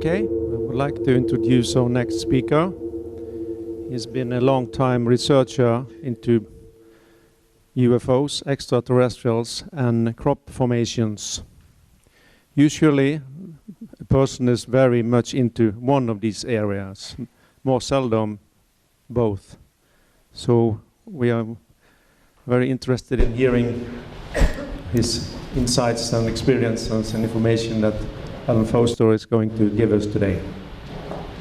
Okay, I would like to introduce our next speaker. He's been a long-time researcher into UFOs, extraterrestrials, and crop formations. Usually, a person is very much into one of these areas, more seldom both. So we are very interested in hearing his insights and experiences and information that Alan Foster is going to give us today.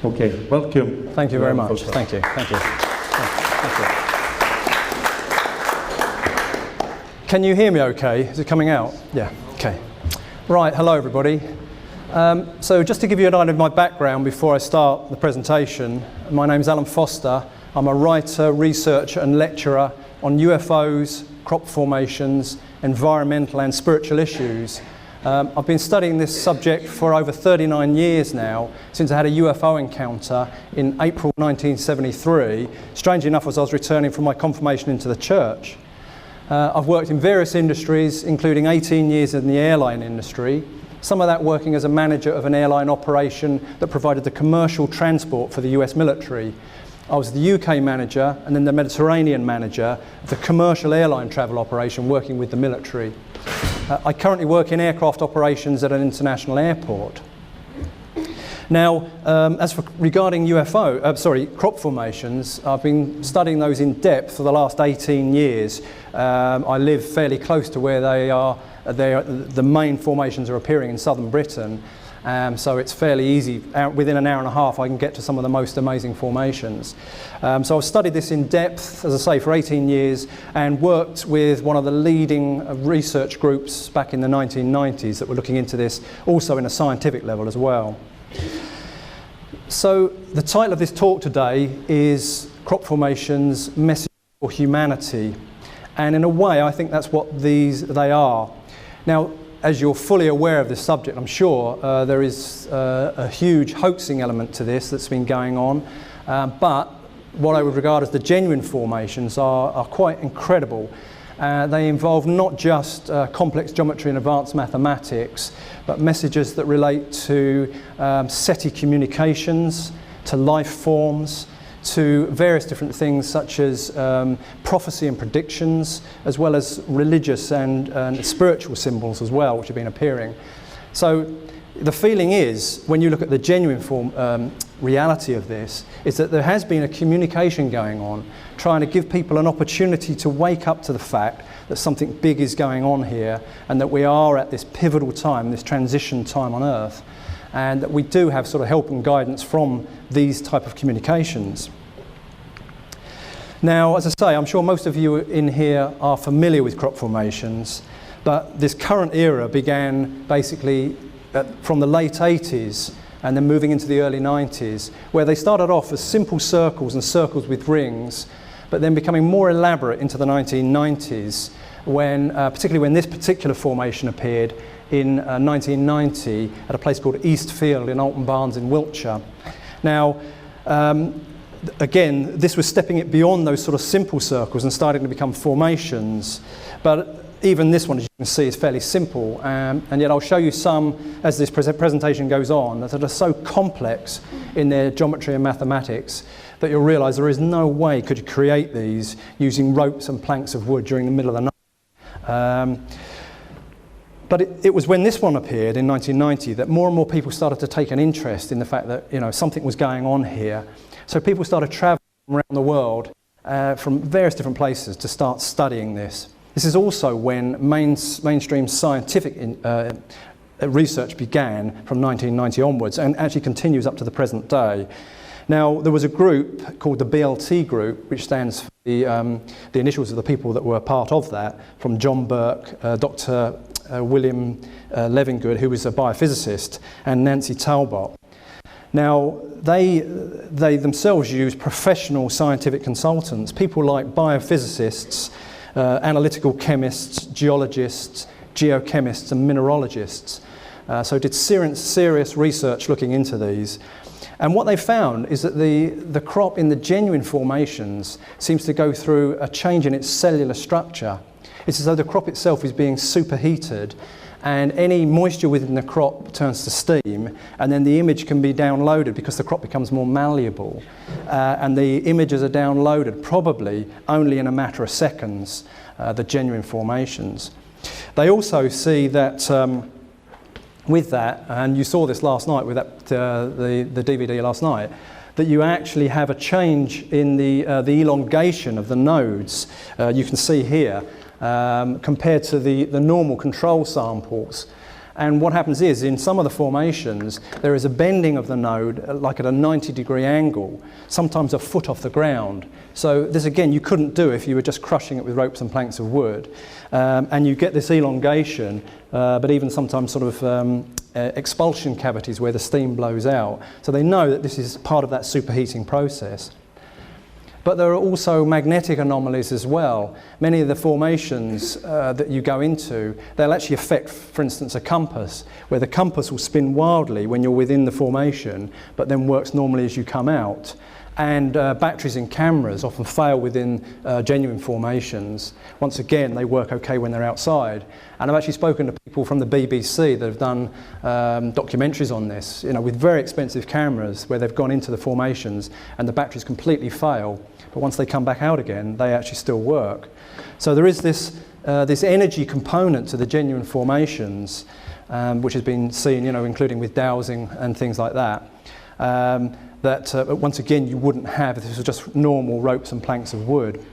Okay, welcome. Thank you very much. Thank you. Thank you. Thank you. Can you hear me okay? Is it coming out? Yeah, okay. Right, hello everybody. So just to give you an idea of my background before I start the presentation, my name is Alan Foster. I'm a writer, researcher and lecturer on UFOs, crop formations, environmental and spiritual issues. I've been studying this subject for over 39 years now, since I had a UFO encounter in April 1973, strangely enough as I was returning from my confirmation into the church. I've worked in various industries, including 18 years in the airline industry, some of that working as a manager of an airline operation that provided the commercial transport for the US military. I was the UK manager and then the Mediterranean manager of the commercial airline travel operation working with the military. I currently work in aircraft operations at an international airport. Now, as for regarding crop formations, I've been studying those in depth for the last 18 years. I live fairly close to where the main formations are appearing in southern Britain. So it's fairly easy. Within an hour and a half I can get to some of the most amazing formations. So I've studied this in depth, as I say, for 18 years and worked with one of the leading research groups back in the 1990s that were looking into this, also in a scientific level as well. So the title of this talk today is Crop Formations, Message for Humanity. And in a way I think that's what they are. Now, as you're fully aware of this subject, I'm sure, there is a huge hoaxing element to this that's been going on. But what I would regard as the genuine formations are quite incredible. They involve not just complex geometry and advanced mathematics, but messages that relate to SETI communications, to life forms, to various different things such as prophecy and predictions, as well as religious and spiritual symbols as well, which have been appearing. So the feeling is, when you look at the genuine reality of this, is that there has been a communication going on, trying to give people an opportunity to wake up to the fact that something big is going on here, and that we are at this pivotal time, this transition time on Earth, and that we do have sort of help and guidance from these type of communications. Now, as I say, I'm sure most of you in here are familiar with crop formations, but this current era began basically from the late 80s and then moving into the early 90s, where they started off as simple circles and circles with rings, but then becoming more elaborate into the 1990s, when, particularly when this particular formation appeared in 1990 at a place called Eastfield in Alton Barnes in Wiltshire. Now, again, this was stepping it beyond those sort of simple circles and starting to become formations. But even this one, as you can see, is fairly simple. And yet I'll show you some, as this presentation goes on, that are so complex in their geometry and mathematics that you'll realise there is no way could you create these using ropes and planks of wood during the middle of the night. But it was when this one appeared in 1990 that more and more people started to take an interest in the fact that, you know, something was going on here. So people started travelling around the world from various different places to start studying this. This is also when mainstream scientific research began from 1990 onwards and actually continues up to the present day. Now, there was a group called the BLT group, which stands for the initials of the people that were part of that, from John Burke, Dr. William Levingood, who was a biophysicist, and Nancy Talbot. Now, they themselves use professional scientific consultants, people like biophysicists, analytical chemists, geologists, geochemists, and mineralogists. So did serious research looking into these. And what they found is that the crop in the genuine formations seems to go through a change in its cellular structure. It's as though the crop itself is being superheated and any moisture within the crop turns to steam, and then the image can be downloaded because the crop becomes more malleable, and the images are downloaded probably only in a matter of seconds, the genuine formations. They also see that with that, and you saw this last night with that, the DVD last night, that you actually have a change in the elongation of the nodes. You can see here, compared to the normal control samples. And what happens is, in some of the formations, there is a bending of the node, like at a 90-degree angle, sometimes a foot off the ground. So this, again, you couldn't do if you were just crushing it with ropes and planks of wood. And you get this elongation, but even sometimes sort of expulsion cavities where the steam blows out. So they know that this is part of that superheating process. But there are also magnetic anomalies as well. Many of the formations that you go into, they'll actually affect, for instance, a compass, where the compass will spin wildly when you're within the formation, but then works normally as you come out. And batteries in cameras often fail within genuine formations. Once again, they work okay when they're outside. And I've actually spoken to people from the BBC that have done documentaries on this, with very expensive cameras where they've gone into the formations and the batteries completely fail. But once they come back out again, they actually still work. So there is this energy component to the genuine formations, which has been seen, including with dowsing and things like that. That once again you wouldn't have if this was just normal ropes and planks of wood.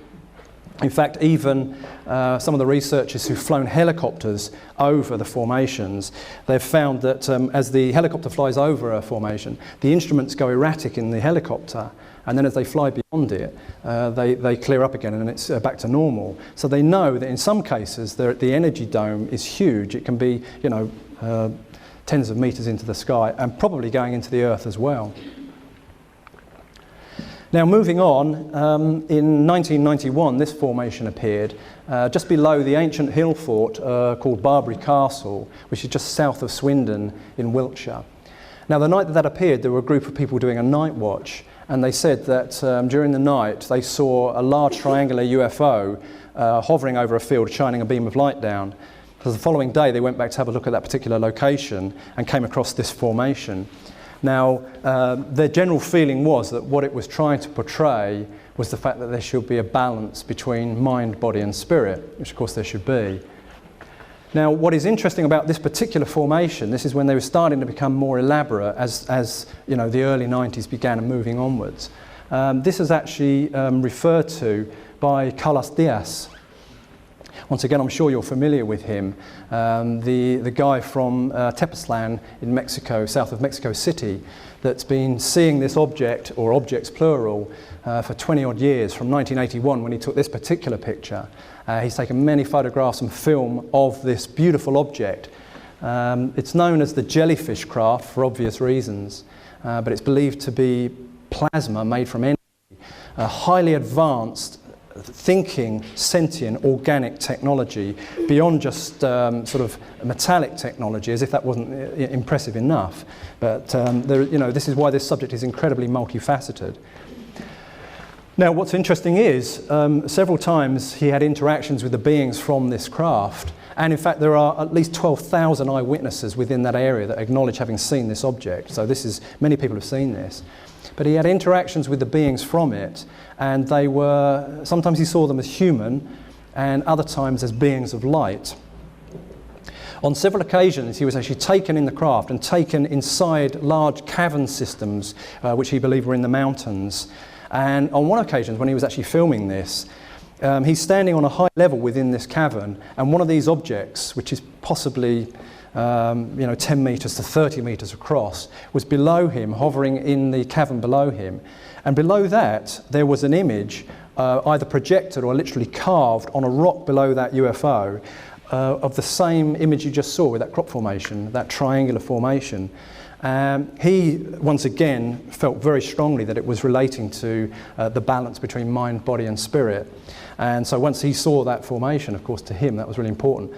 In fact, even some of the researchers who've flown helicopters over the formations, they've found that as the helicopter flies over a formation, the instruments go erratic in the helicopter, and then as they fly beyond it, they clear up again and it's back to normal. So they know that in some cases the energy dome is huge. It can be, tens of meters into the sky and probably going into the earth as well. Now, moving on, in 1991, this formation appeared just below the ancient hill fort called Barbary Castle, which is just south of Swindon in Wiltshire. Now, the night that appeared, there were a group of people doing a night watch, and they said that during the night they saw a large triangular UFO hovering over a field, shining a beam of light down. So the following day, they went back to have a look at that particular location and came across this formation. Now, their general feeling was that what it was trying to portray was the fact that there should be a balance between mind, body and spirit, which of course there should be. Now, what is interesting about this particular formation, this is when they were starting to become more elaborate as the early 90s began moving onwards. This is actually referred to by Carlos Diaz. Once again, I'm sure you're familiar with him, the guy from Tepoztlan in Mexico, south of Mexico City, that's been seeing this object, or objects plural, for 20 odd years, from 1981 when he took this particular picture. He's taken many photographs and film of this beautiful object. It's known as the jellyfish craft for obvious reasons, but it's believed to be plasma made from energy, a highly advanced thinking, sentient, organic technology beyond just sort of metallic technology, as if that wasn't impressive enough. But this is why this subject is incredibly multifaceted. Now, what's interesting is several times he had interactions with the beings from this craft, and in fact there are at least 12,000 eyewitnesses within that area that acknowledge having seen this object. So many people have seen this. But he had interactions with the beings from it, and sometimes he saw them as human, and other times as beings of light. On several occasions, he was actually taken in the craft and taken inside large cavern systems, which he believed were in the mountains. And on one occasion, when he was actually filming this, he's standing on a high level within this cavern, and one of these objects, which is possibly 10 metres to 30 metres across, was below him, hovering in the cavern below him. And below that, there was an image, either projected or literally carved on a rock below that UFO, of the same image you just saw with that crop formation, that triangular formation. He, once again, felt very strongly that it was relating to the balance between mind, body and spirit. And so once he saw that formation, of course, to him, that was really important.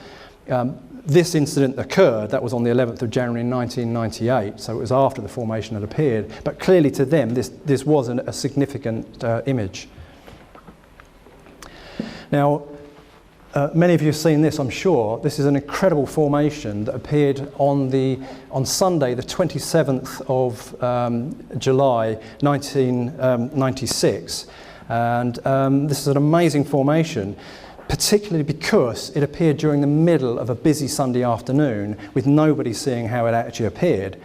This incident occurred, that was on the 11th of January 1998, so it was after the formation had appeared, but clearly to them this was a significant image. Now, Many of you have seen this, I'm sure. This is an incredible formation that appeared on Sunday, the 27th of July 1996. And this is an amazing formation, particularly because it appeared during the middle of a busy Sunday afternoon with nobody seeing how it actually appeared.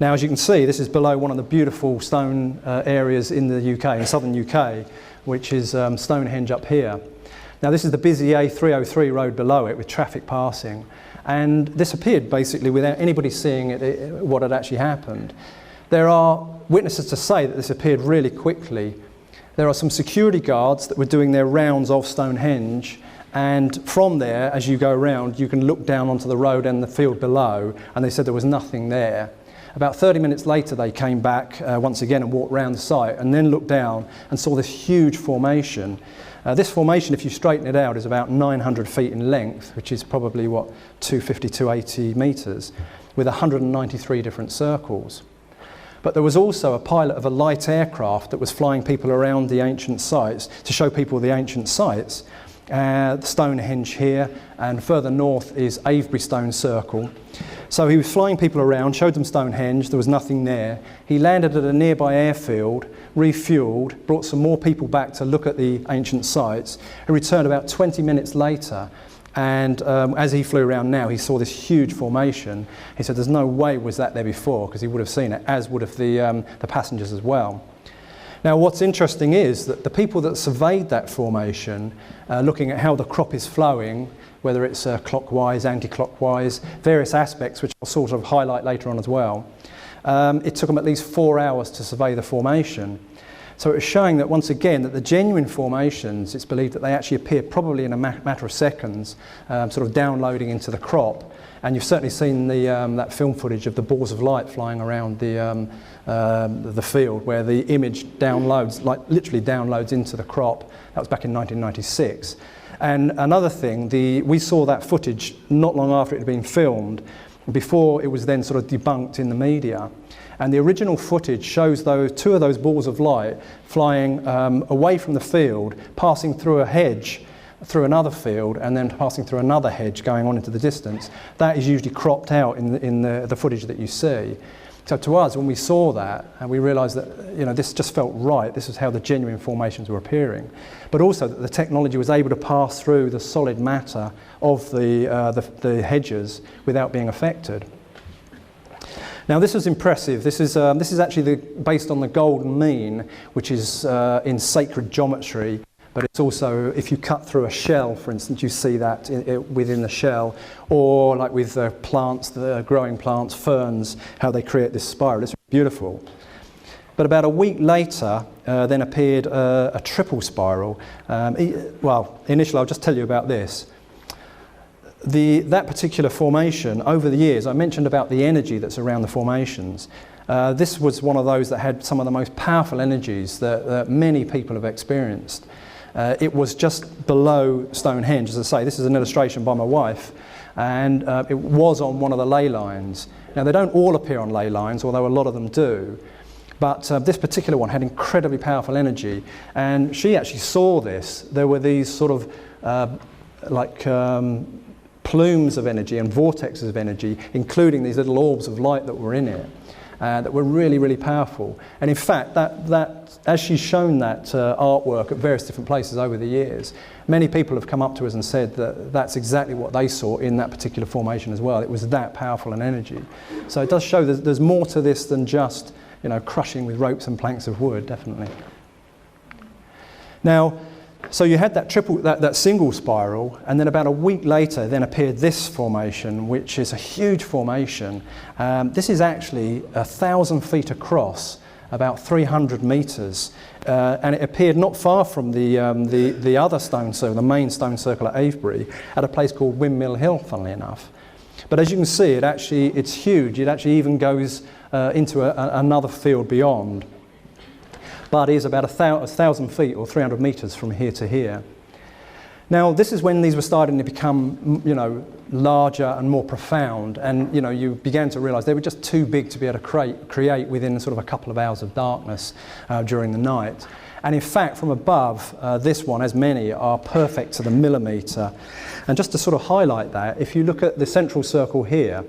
Now, as you can see, this is below one of the beautiful stone areas in the UK, in southern UK, which is Stonehenge up here. Now, this is the busy A303 road below it with traffic passing, and this appeared basically without anybody seeing what had actually happened. There are witnesses to say that this appeared really quickly. There are some security guards that were doing their rounds of Stonehenge, and from there, as you go around, you can look down onto the road and the field below, and they said there was nothing there. About 30 minutes later, they came back once again and walked around the site and then looked down and saw this huge formation. This formation, if you straighten it out, is about 900 feet in length, which is probably, 250, 280 metres, with 193 different circles. But there was also a pilot of a light aircraft that was flying people around the ancient sites to show people the ancient sites. Stonehenge here, and further north is Avebury Stone Circle. So he was flying people around, showed them Stonehenge, there was nothing there. He landed at a nearby airfield, refueled, brought some more people back to look at the ancient sites, and returned about 20 minutes later. And as he flew around now, he saw this huge formation. He said there's no way was that there before, because he would have seen it, as would have the passengers as well. Now, what's interesting is that the people that surveyed that formation, looking at how the crop is flowing, whether it's clockwise, anti-clockwise, various aspects, which I'll sort of highlight later on as well, it took them at least 4 hours to survey the formation. So it was showing that, once again, that the genuine formations, it's believed that they actually appear probably in a matter of seconds, sort of downloading into the crop. And you've certainly seen that film footage of the balls of light flying around the field, where the image downloads, like literally downloads into the crop. That was back in 1996. And another thing, we saw that footage not long after it had been filmed, before it was then sort of debunked in the media. And the original footage shows two of those balls of light flying away from the field, passing through a hedge, through another field, and then passing through another hedge going on into the distance. That is usually cropped out in the footage that you see. So to us, when we saw that, and we realised that this just felt right, this is how the genuine formations were appearing, but also that the technology was able to pass through the solid matter of the hedges without being affected. Now, this is impressive. This is actually based on the golden mean, which is in sacred geometry. But it's also, if you cut through a shell, for instance, you see that within the shell, or like with plants, the growing plants, ferns, how they create this spiral. It's beautiful. But about a week later, then appeared a triple spiral. Well, initially, I'll just tell you about this. That particular formation, over the years, I mentioned about the energy that's around the formations. This was one of those that had some of the most powerful energies that many people have experienced. It was just below Stonehenge. As I say, this is an illustration by my wife, and it was on one of the ley lines. Now, they don't all appear on ley lines, although a lot of them do, but this particular one had incredibly powerful energy, and she actually saw this. There were these sort of plumes of energy and vortexes of energy, including these little orbs of light that were in it, that were really, really powerful. And in fact, that as she's shown that artwork at various different places over the years, many people have come up to us and said that that's exactly what they saw in that particular formation as well. It was that powerful an energy. So it does show that there's more to this than just crushing with ropes and planks of wood, definitely. Now, so you had that single spiral, and then about a week later then appeared this formation, which is a huge formation. This is actually 1,000 feet across, about 300 metres, and it appeared not far from the other stone circle, the main stone circle at Avebury, at a place called Windmill Hill, funnily enough. But as you can see, it's huge. It actually even goes into another field beyond. But is about 1,000 feet or 300 metres from here to here. Now, this is when these were starting to become, larger and more profound, and you began to realise they were just too big to be able to create within sort of a couple of hours of darkness during the night. And in fact, from above, this one, as many, are perfect to the millimetre. And just to sort of highlight that, if you look at the central circle here,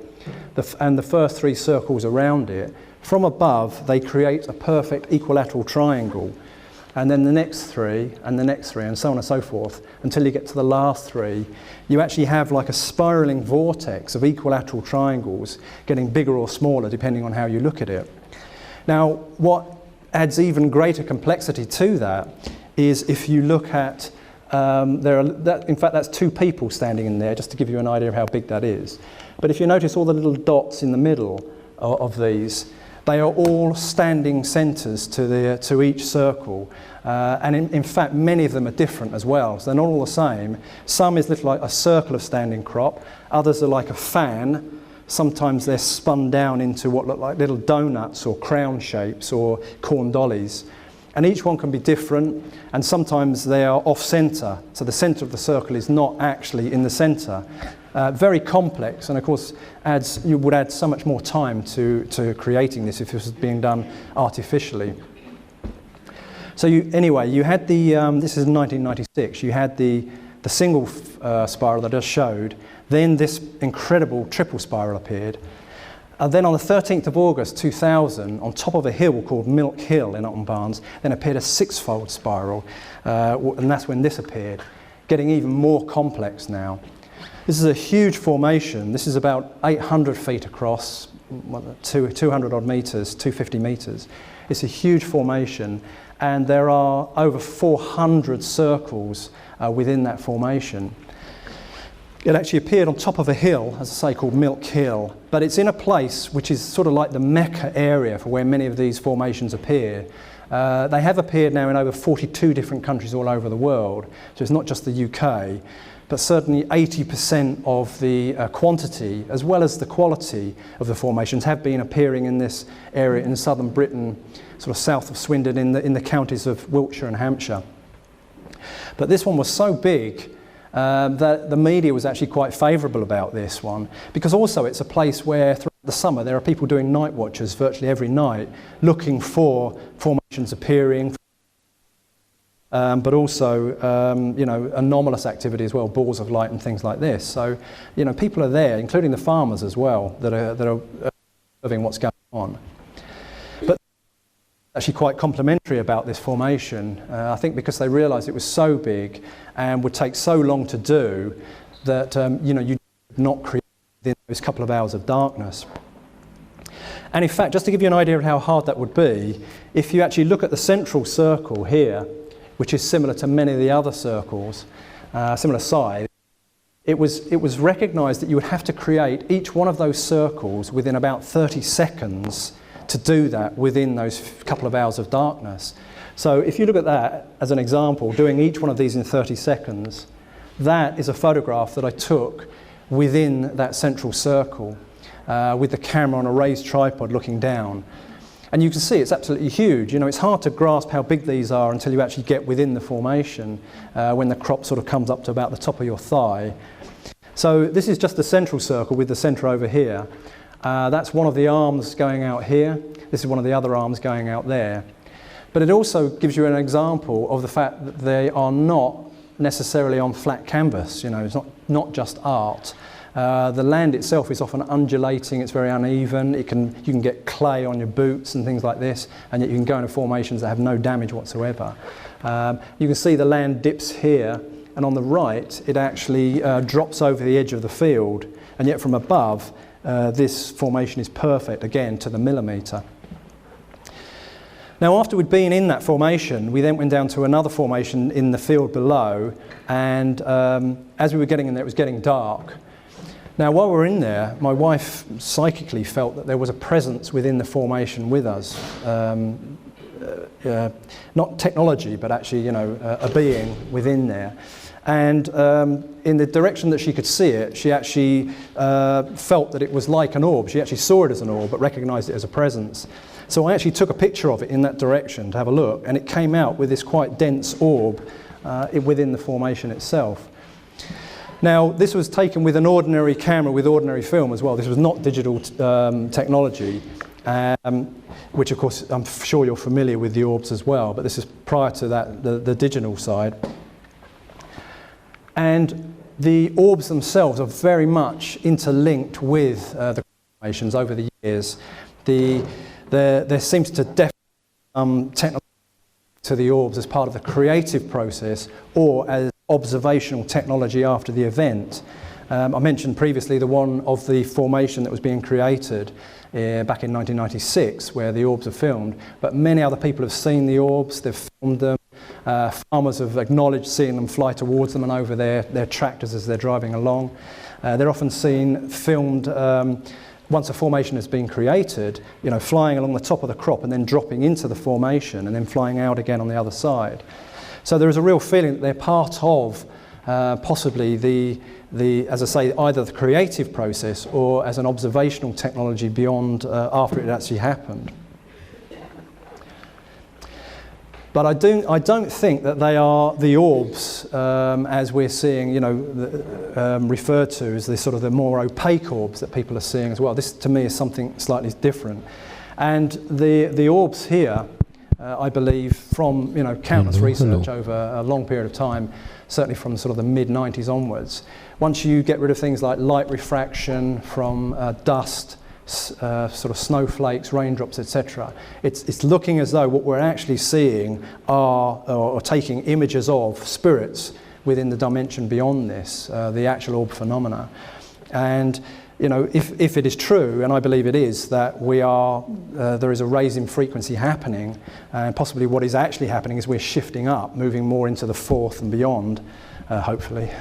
and the first 3 circles around it, from above they create a perfect equilateral triangle. And then the next 3, and the next 3, and so on and so forth, until you get to the last 3, you actually have like a spiralling vortex of equilateral triangles getting bigger or smaller depending on how you look at it. Now, what adds even greater complexity to that is if you look at, in fact that's 2 people standing in there, just to give you an idea of how big that is. But if you notice all the little dots in the middle of these, they are all standing centres to each circle, and in fact many of them are different as well, so they're not all the same. Some is little like a circle of standing crop, others are like a fan, sometimes they're spun down into what look like little donuts or crown shapes or corn dollies, and each one can be different, and sometimes they are off-centre, so the centre of the circle is not actually in the centre. Very complex, and of course you would add so much more time to creating this if this was being done artificially. So anyway, you had the, this is 1996, you had the single spiral that I just showed, then this incredible triple spiral appeared. And then on the 13th of August 2000, on top of a hill called Milk Hill in Otten Barnes, then appeared a 6-fold spiral, and that's when this appeared, getting even more complex now. This is a huge formation. This is about 800 feet across, 200 odd metres, 250 metres. It's a huge formation, and there are over 400 circles within that formation. It actually appeared on top of a hill, as I say, called Milk Hill, but it's in a place which is sort of like the Mecca area for where many of these formations appear. They have appeared now in over 42 different countries all over the world, so it's not just the UK. But certainly 80% of the quantity as well as the quality of the formations have been appearing in this area in southern Britain, sort of south of Swindon in the counties of Wiltshire and Hampshire. But this one was so big that the media was actually quite favourable about this one, because also it's a place where throughout the summer there are people doing night watches virtually every night looking for formations appearing, but also, you know, anomalous activity as well, balls of light and things like this. So, you know, people are there, including the farmers as well, that are observing what's going on. But actually quite complimentary about this formation, I think because they realised it was so big and would take so long to do that, you know, you could not create within those couple of hours of darkness. And in fact, just to give you an idea of how hard that would be, if you actually look at the central circle here, which is similar to many of the other circles, similar size, it was recognised that you would have to create each one of those circles within about 30 seconds to do that within those couple of hours of darkness. So if you look at that as an example, doing each one of these in 30 seconds, that is a photograph that I took within that central circle with the camera on a raised tripod looking down. And you can see it's absolutely huge. You know, it's hard to grasp how big these are until you actually get within the formation, when the crop sort of comes up to about the top of your thigh. So this is just the central circle with the centre over here. That's one of the arms going out here. This is one of the other arms going out there. But it also gives you an example of the fact that they are not necessarily on flat canvas. You know, it's not just art. The land itself is often undulating, it's very uneven, you can get clay on your boots and things like this, and yet you can go into formations that have no damage whatsoever. You can see the land dips here, and on the right it actually drops over the edge of the field, and yet from above this formation is perfect, again to the millimetre. Now after we'd been in that formation, we then went down to another formation in the field below, and as we were getting in there it was getting dark. Now, while we were in there, my wife psychically felt that there was a presence within the formation with us. Not technology, but actually, you know, a being within there. And in the direction that she could see it, she actually felt that it was like an orb. She actually saw it as an orb, but recognised it as a presence. So I actually took a picture of it in that direction to have a look, and it came out with this quite dense orb within the formation itself. Now, this was taken with an ordinary camera with ordinary film as well. This was not digital technology. which of course I'm sure you're familiar with the orbs as well, but this is prior to that, the digital side. And the orbs themselves are very much interlinked with the formations over the years. There seems to definitely be technology to the orbs as part of the creative process or as observational technology after the event. I mentioned previously the one of the formation that was being created back in 1996 where the orbs are filmed, but many other people have seen the orbs, they've filmed them. Farmers have acknowledged seeing them fly towards them and over their tractors as they're driving along. They're often seen filmed once a formation has been created, flying along the top of the crop and then dropping into the formation and then flying out again on the other side. So there is a real feeling that they're part of possibly the, as I say, either the creative process or as an observational technology beyond after it actually happened. But I don't think that they are the orbs as we're seeing, referred to as the more opaque orbs that people are seeing as well. This, to me, is something slightly different. And the orbs here, I believe, from countless research over a long period of time, certainly from sort of the mid-90s onwards, once you get rid of things like light refraction from dust, sort of snowflakes, raindrops, etc. It's looking as though what we're actually seeing are, or taking images of, spirits within the dimension beyond this, the actual orb phenomena. And if it is true, and I believe it is, that there is a raise in frequency happening, and possibly what is actually happening is we're shifting up, moving more into the fourth and beyond, hopefully,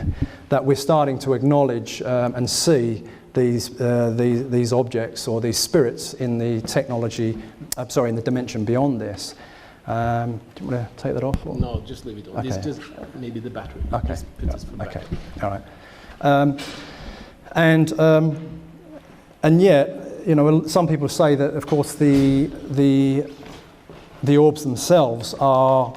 that we're starting to acknowledge and see these objects or these spirits in the technology, in the dimension beyond this. Do you want to take that off? Or? No, just leave it on. Okay. This just maybe the battery. Okay. Just put this for Okay. battery. All right. And yet, some people say that, of course, the orbs themselves are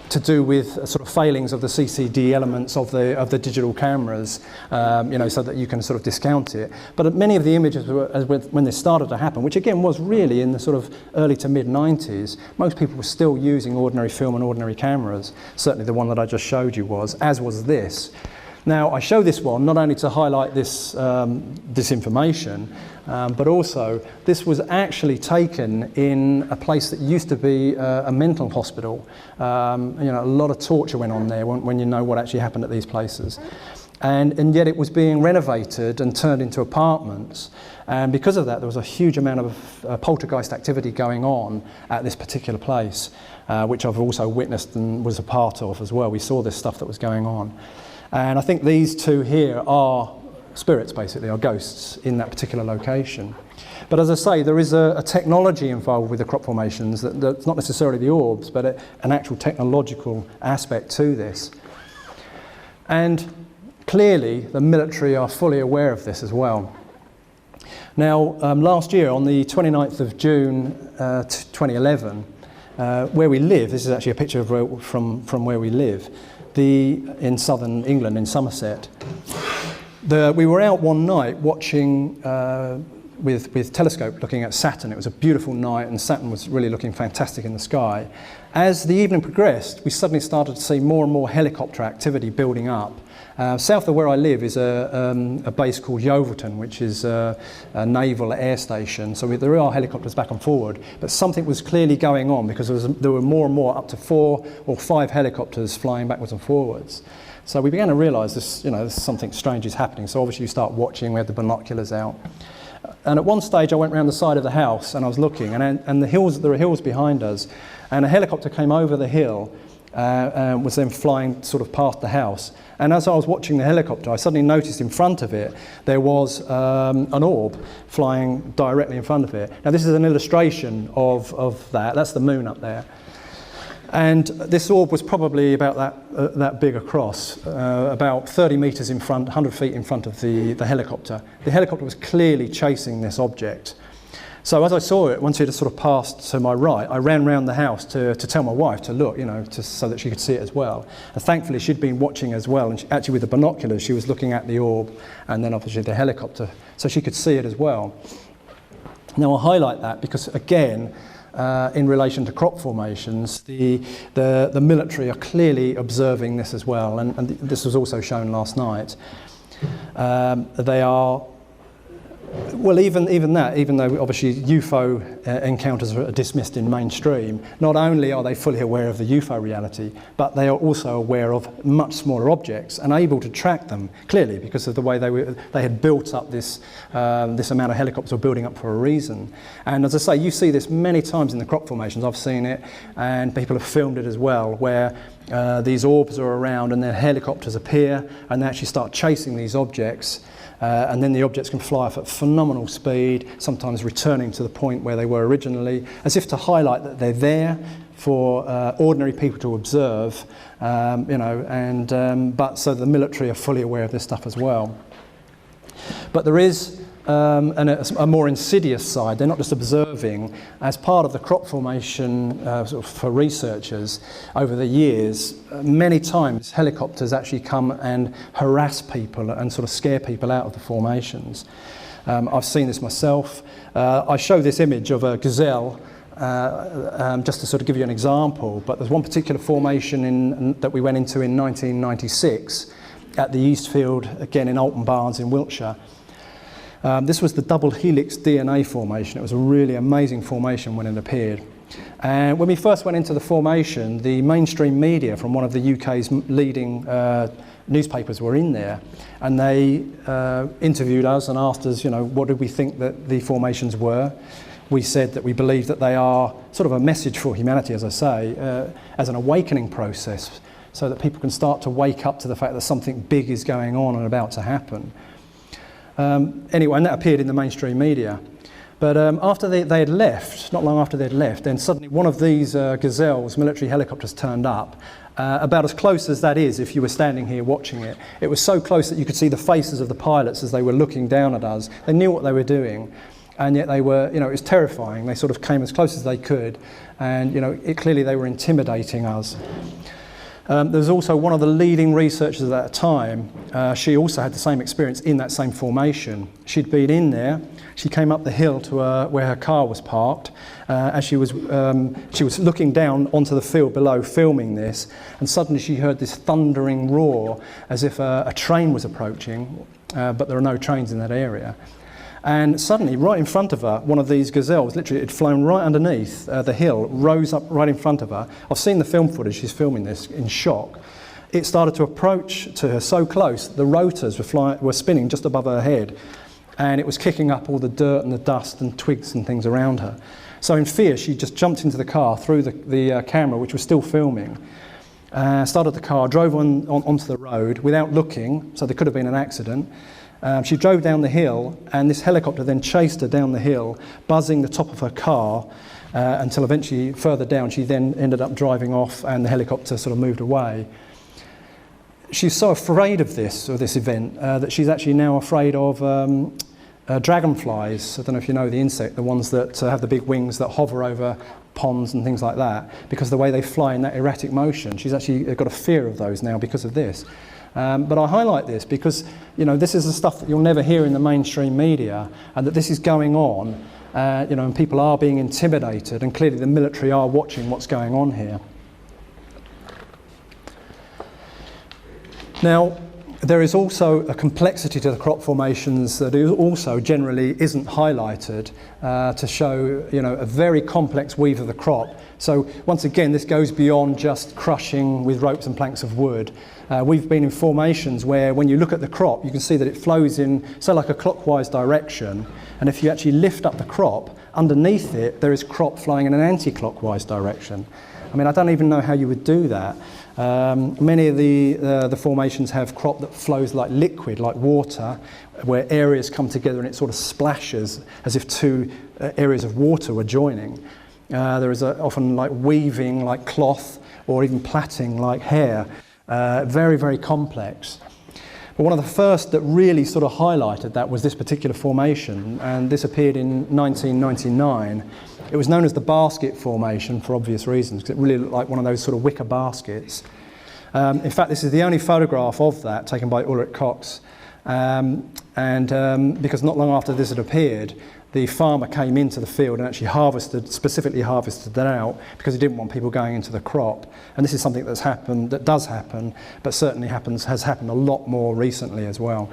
to do with sort of failings of the CCD elements of the digital cameras, so that you can sort of discount it. But many of the images, when they started to happen, which again was really in the sort of early to mid-90s, most people were still using ordinary film and ordinary cameras. Certainly the one that I just showed you was, as was this. Now, I show this one not only to highlight this information, but also this was actually taken in a place that used to be a mental hospital. A lot of torture went on there when you know what actually happened at these places. And yet it was being renovated and turned into apartments. And because of that, there was a huge amount of poltergeist activity going on at this particular place, which I've also witnessed and was a part of as well. We saw this stuff that was going on. And I think these two here are spirits, basically, are ghosts in that particular location. But as I say, there is a technology involved with the crop formations that's not necessarily the orbs, but an actual technological aspect to this. And clearly, the military are fully aware of this as well. Now, last year, on the 29th of June 2011, where we live, this is actually a picture of from where we live, in southern England, in Somerset. We were out one night watching with telescope looking at Saturn. It was a beautiful night and Saturn was really looking fantastic in the sky. As the evening progressed, we suddenly started to see more and more helicopter activity building up. South of where I live is a base called Yeovilton, which is a naval air station. So there are helicopters back and forward, but something was clearly going on because there were more and more, up to 4 or 5 helicopters flying backwards and forwards. So we began to realise this, something strange is happening. So obviously you start watching. We had the binoculars out, and at one stage I went round the side of the house and I was looking, and there are hills behind us, and a helicopter came over the hill. Was then flying sort of past the house. And as I was watching the helicopter, I suddenly noticed in front of it, there was an orb flying directly in front of it. Now this is an illustration of that. That's the moon up there. And this orb was probably about that big across, about 30 metres in front, 100 feet in front of the helicopter. The helicopter was clearly chasing this object. So as I saw it, once it had sort of passed to my right, I ran round the house to tell my wife to look, so that she could see it as well. And thankfully she'd been watching as well, and actually with the binoculars she was looking at the orb and then obviously the helicopter, so she could see it as well. Now I highlight that because, again, in relation to crop formations, the military are clearly observing this as well, and this was also shown last night. They are, well, even though obviously UFO encounters are dismissed in mainstream, not only are they fully aware of the UFO reality, but they are also aware of much smaller objects and able to track them clearly because of the way they had built up this amount of helicopters were building up for a reason. And as I say, you see this many times in the crop formations. I've seen it, and people have filmed it as well, where these orbs are around and then helicopters appear and they actually start chasing these objects. And then the objects can fly off at phenomenal speed, sometimes returning to the point where they were originally, as if to highlight that they're there for ordinary people to observe, but so the military are fully aware of this stuff as well. But there is a more insidious side. They're not just observing. As part of the crop formation for researchers over the years, many times helicopters actually come and harass people and sort of scare people out of the formations. I've seen this myself. I show this image of a gazelle just to sort of give you an example, but there's one particular formation that we went into in 1996 at the East Field, again in Alton Barnes in Wiltshire. This was the double helix DNA formation. It was a really amazing formation when it appeared. And when we first went into the formation, the mainstream media from one of the UK's leading newspapers were in there, and they interviewed us and asked us, what did we think that the formations were. We said that we believe that they are sort of a message for humanity, as I say, as an awakening process, so that people can start to wake up to the fact that something big is going on and about to happen. Anyway, and that appeared in the mainstream media. But after they had left, not long after they'd left, then suddenly one of these gazelles, military helicopters, turned up, about as close as that is if you were standing here watching it. It was so close that you could see the faces of the pilots as they were looking down at us. They knew what they were doing, and yet they were, it was terrifying. They sort of came as close as they could, and clearly they were intimidating us. There was also one of the leading researchers at that time. She also had the same experience in that same formation. She'd been in there. She came up the hill to where her car was parked. As she was looking down onto the field below, filming this, and suddenly she heard this thundering roar, as if a train was approaching. But there are no trains in that area. And suddenly, right in front of her, one of these gazelles, literally, it had flown right underneath the hill, rose up right in front of her. I've seen the film footage, she's filming this in shock. It started to approach to her so close, the rotors were spinning just above her head, and it was kicking up all the dirt and the dust and twigs and things around her. So in fear, she just jumped into the car, through the camera, which was still filming, started the car, drove onto the road without looking, so there could have been an accident. She drove down the hill, and this helicopter then chased her down the hill, buzzing the top of her car, until eventually further down she then ended up driving off, and the helicopter sort of moved away. She's so afraid of this event that she's actually now afraid of dragonflies. I don't know if you know the insect, the ones that have the big wings that hover over ponds and things like that, because the way they fly in that erratic motion. She's actually got a fear of those now because of this. But I highlight this because, this is the stuff that you'll never hear in the mainstream media, and that this is going on, and people are being intimidated, and clearly the military are watching what's going on here. Now, there is also a complexity to the crop formations that also generally isn't highlighted to show, a very complex weave of the crop. So once again, this goes beyond just crushing with ropes and planks of wood. We've been in formations where when you look at the crop, you can see that it flows in, say, like a clockwise direction. And if you actually lift up the crop, underneath it, there is crop flowing in an anti-clockwise direction. I mean, I don't even know how you would do that. Many of the formations have crop that flows like liquid, like water, where areas come together and it sort of splashes as if two areas of water were joining. There is often like weaving, like cloth, or even plaiting, like hair. Very, very complex. But one of the first that really sort of highlighted that was this particular formation, and this appeared in 1999. It was known as the basket formation for obvious reasons, because it really looked like one of those sort of wicker baskets. In fact, this is the only photograph of that taken by Ulrich Cox, and because not long after this had appeared, the farmer came into the field and actually specifically harvested that out because he didn't want people going into the crop. And this is something that does happen, but certainly has happened a lot more recently as well.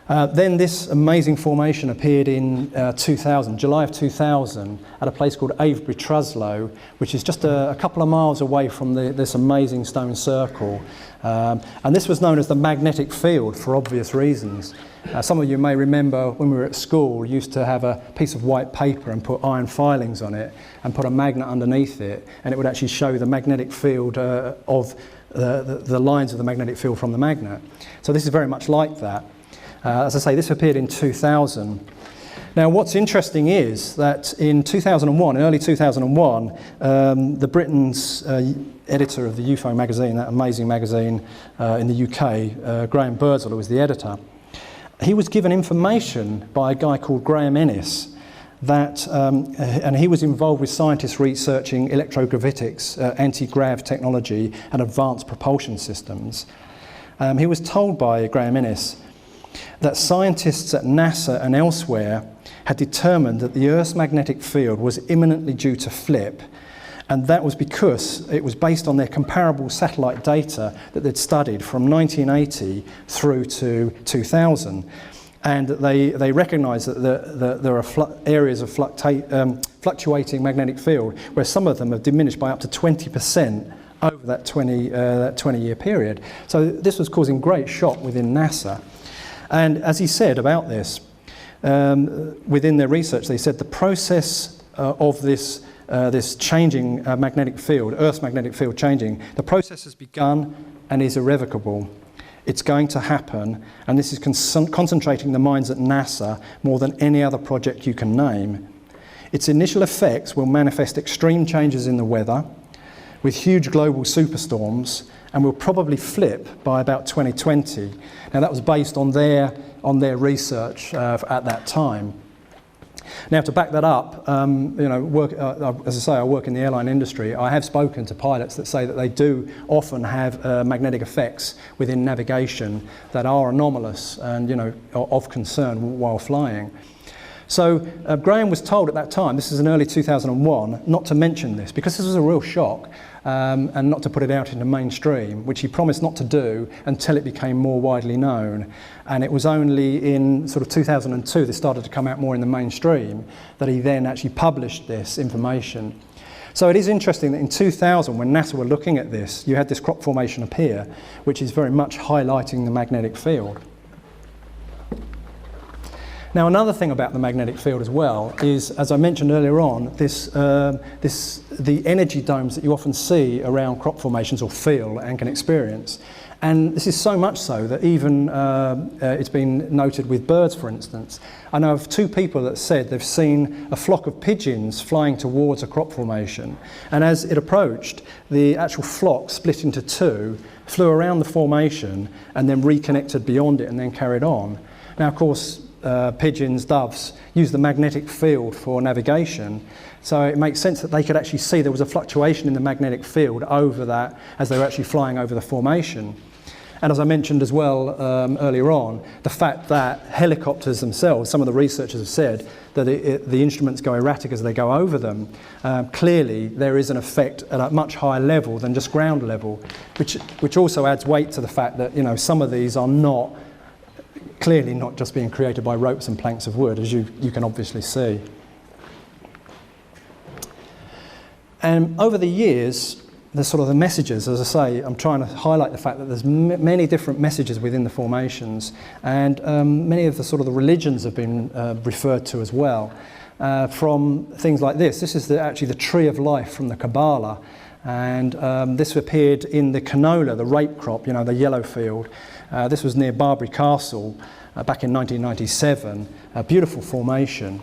Then this amazing formation appeared in 2000, July of 2000, at a place called Avebury Truslow, which is just a couple of miles away from this amazing stone circle. And this was known as the magnetic field for obvious reasons. Some of you may remember when we were at school, we used to have a piece of white paper and put iron filings on it and put a magnet underneath it, and it would actually show the magnetic field of the lines of the magnetic field from the magnet. So this is very much like that. As I say, this appeared in 2000. Now, what's interesting is that in 2001, early 2001, the Britain's editor of the UFO magazine, that amazing magazine in the UK, Graham Birdsall, who was the editor, he was given information by a guy called Graham Ennis that, and he was involved with scientists researching electrogravitics, anti-grav technology and advanced propulsion systems. He was told by Graham Ennis that scientists at NASA and elsewhere had determined that the Earth's magnetic field was imminently due to flip, and that was because it was based on their comparable satellite data that they'd studied from 1980 through to 2000. And they recognised that there are areas of fluctuating magnetic field where some of them have diminished by up to 20% over that 20-year period. So this was causing great shock within NASA. And as he said about this, within their research, they said the process of this changing magnetic field, Earth's magnetic field changing, the process has begun and is irrevocable. It's going to happen, and this is concentrating the minds at NASA more than any other project you can name. Its initial effects will manifest extreme changes in the weather, with huge global superstorms, and will probably flip by about 2020. Now that was based on their research at that time. Now to back that up, as I say, I work in the airline industry. I have spoken to pilots that say that they do often have magnetic effects within navigation that are anomalous and of concern while flying. So Graham was told at that time, this is in early 2001, not to mention this because this was a real shock. And not to put it out into mainstream, which he promised not to do until it became more widely known. And it was only in sort of 2002 this started to come out more in the mainstream that he then actually published this information. So it is interesting that in 2000, when NASA were looking at this, you had this crop formation appear, which is very much highlighting the magnetic field. Now, another thing about the magnetic field as well is, as I mentioned earlier on, the energy domes that you often see around crop formations or feel and can experience. And this is so much so that even it's been noted with birds, for instance. I know of two people that said they've seen a flock of pigeons flying towards a crop formation. And as it approached, the actual flock split into two, flew around the formation, and then reconnected beyond it and then carried on. Now, of course, pigeons, doves, use the magnetic field for navigation. So it makes sense that they could actually see there was a fluctuation in the magnetic field over that as they were actually flying over the formation. And as I mentioned as well earlier on, the fact that helicopters themselves, some of the researchers have said that the instruments go erratic as they go over them. Clearly there is an effect at a much higher level than just ground level, which also adds weight to the fact that some of these are clearly not just being created by ropes and planks of wood, as you can obviously see. And over the years, the sort of the messages, as I say, I'm trying to highlight the fact that there's many different messages within the formations, and many of the sort of the religions have been referred to as well, from things like this. This is actually the tree of life from the Kabbalah, and this appeared in the canola, the rape crop, the yellow field. This was near Barbary Castle back in 1997, a beautiful formation.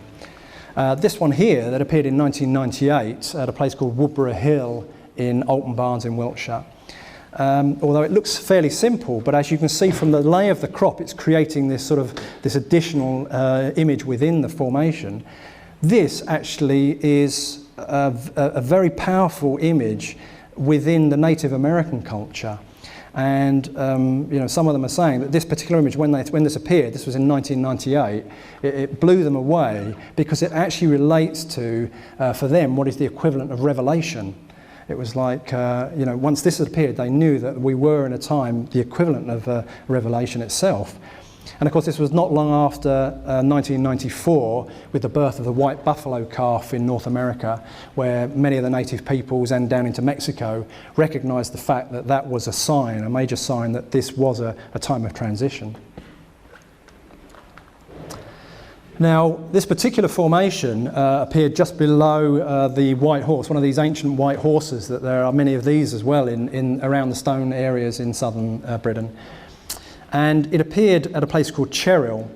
This one here that appeared in 1998 at a place called Woodborough Hill in Alton Barnes in Wiltshire. Although it looks fairly simple, but as you can see from the lay of the crop, it's creating this additional image within the formation. This actually is a very powerful image within the Native American culture. And some of them are saying that this particular image, when this appeared, this was in 1998, it blew them away because it actually relates to, for them, what is the equivalent of revelation. It was like, once this had appeared, they knew that we were in a time the equivalent of revelation itself. And of course, this was not long after 1994, with the birth of the white buffalo calf in North America, where many of the native peoples and down into Mexico recognised the fact that that was a sign, a major sign that this was a time of transition. Now, this particular formation appeared just below the White Horse, one of these ancient white horses, that there are many of these as well in around the stone areas in southern Britain. And it appeared at a place called Cheryl.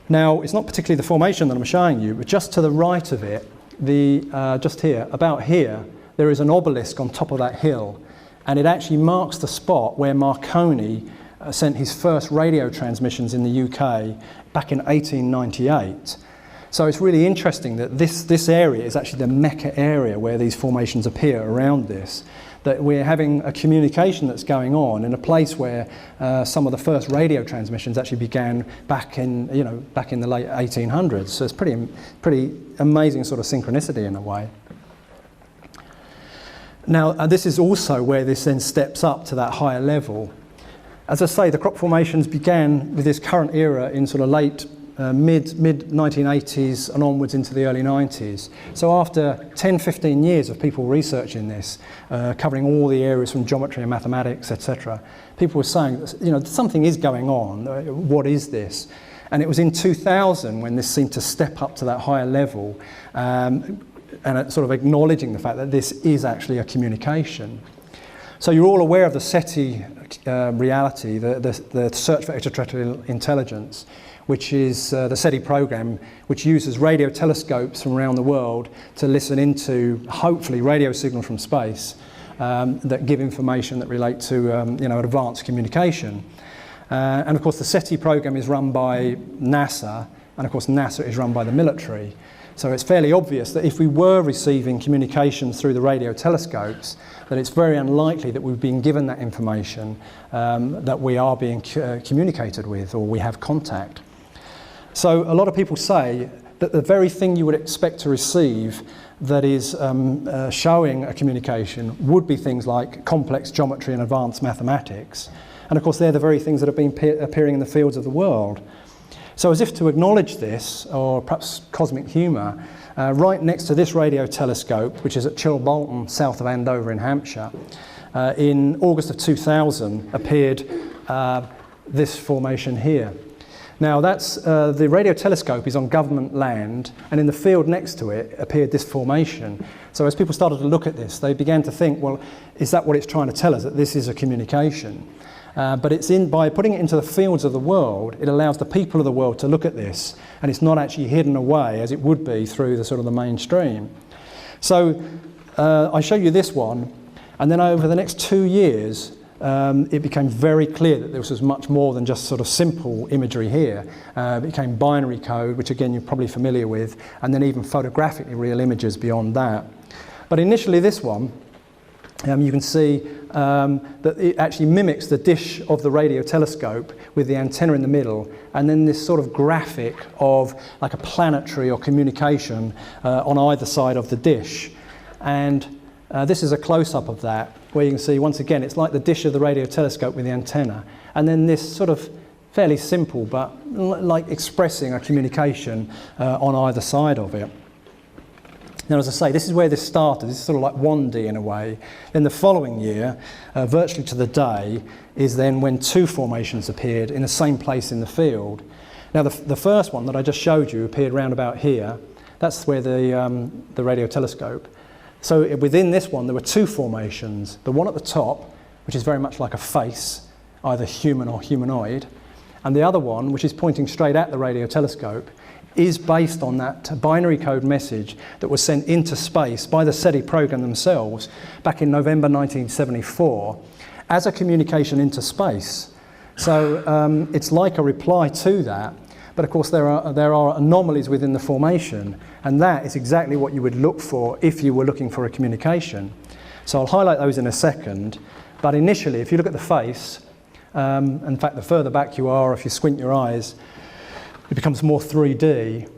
Now, it's not particularly the formation that I'm showing you, but just to the right of it, just here, about here, there is an obelisk on top of that hill, and it actually marks the spot where Marconi sent his first radio transmissions in the UK back in 1898. So it's really interesting that this area is actually the Mecca area where these formations appear around this. That we're having a communication that's going on in a place where some of the first radio transmissions actually began back in the late 1800s. So it's pretty amazing sort of synchronicity in a way. Now, this is also where this then steps up to that higher level. As I say, the crop formations began with this current era in sort of late mid-1980s and onwards into the early 90s. So after 10-15 years of people researching this, covering all the areas from geometry and mathematics, etc., people were saying, something is going on. What is this? And it was in 2000 when this seemed to step up to that higher level, and sort of acknowledging the fact that this is actually a communication. So you're all aware of the SETI reality, the Search for Extraterrestrial Intelligence, which is the SETI program, which uses radio telescopes from around the world to listen into, hopefully, radio signals from space that give information that relate to advanced communication. And of course, the SETI program is run by NASA, and of course, NASA is run by the military. So it's fairly obvious that if we were receiving communications through the radio telescopes, that it's very unlikely that we've been given that information, that we are being communicated with, or we have contact. So a lot of people say that the very thing you would expect to receive that is showing a communication would be things like complex geometry and advanced mathematics. And of course, they're the very things that have been appearing in the fields of the world. So as if to acknowledge this, or perhaps cosmic humour, right next to this radio telescope, which is at Chilbolton, south of Andover in Hampshire, in August of 2000 appeared this formation here. Now that's, the radio telescope is on government land, and in the field next to it appeared this formation. So as people started to look at this, they began to think, well, is that what it's trying to tell us, that this is a communication? But by putting it into the fields of the world, it allows the people of the world to look at this, and it's not actually hidden away as it would be through the sort of the mainstream. So I show you this one, and then over the next 2 years, it became very clear that this was much more than just sort of simple imagery here. It became binary code, which again you're probably familiar with, and then even photographically real images beyond that. But initially this one, you can see that it actually mimics the dish of the radio telescope with the antenna in the middle, and then this sort of graphic of like a planetary or communication on either side of the dish. And this is a close-up of that, where you can see, once again, it's like the dish of the radio telescope with the antenna, and then this sort of fairly simple, but like expressing a communication on either side of it. Now, as I say, this is where this started. This is sort of like 1D in a way. Then the following year, virtually to the day, is then when two formations appeared in the same place in the field. Now, the first one that I just showed you appeared round about here. That's where the radio telescope. So within this one, there were two formations. The one at the top, which is very much like a face, either human or humanoid, and the other one, which is pointing straight at the radio telescope, is based on that binary code message that was sent into space by the SETI program themselves back in November 1974 as a communication into space. So it's like a reply to that, but of course there are anomalies within the formation, and that is exactly what you would look for if you were looking for a communication. So I'll highlight those in a second. But initially, if you look at the face, in fact, the further back you are, if you squint your eyes, it becomes more 3D.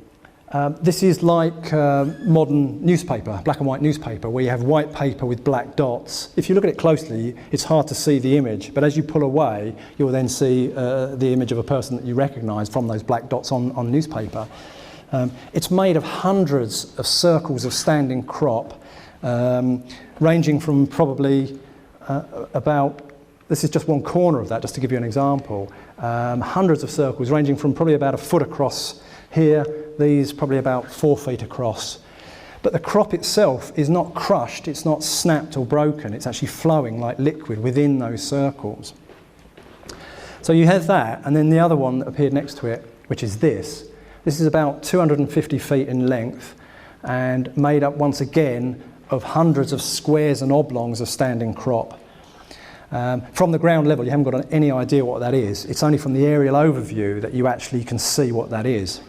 This is like modern newspaper, black and white newspaper, where you have white paper with black dots. If you look at it closely, it's hard to see the image, but as you pull away, you'll then see the image of a person that you recognise from those black dots on newspaper. It's made of hundreds of circles of standing crop, ranging from probably this is just one corner of that, just to give you an example, hundreds of circles ranging from probably about a foot across here, these probably about 4 feet across. But the crop itself is not crushed, it's not snapped or broken, it's actually flowing like liquid within those circles. So you have that, and then the other one that appeared next to it, which is this. This is about 250 feet in length and made up once again of hundreds of squares and oblongs of standing crop. From the ground level, you haven't got any idea what that is. It's only from the aerial overview that you actually can see what that is.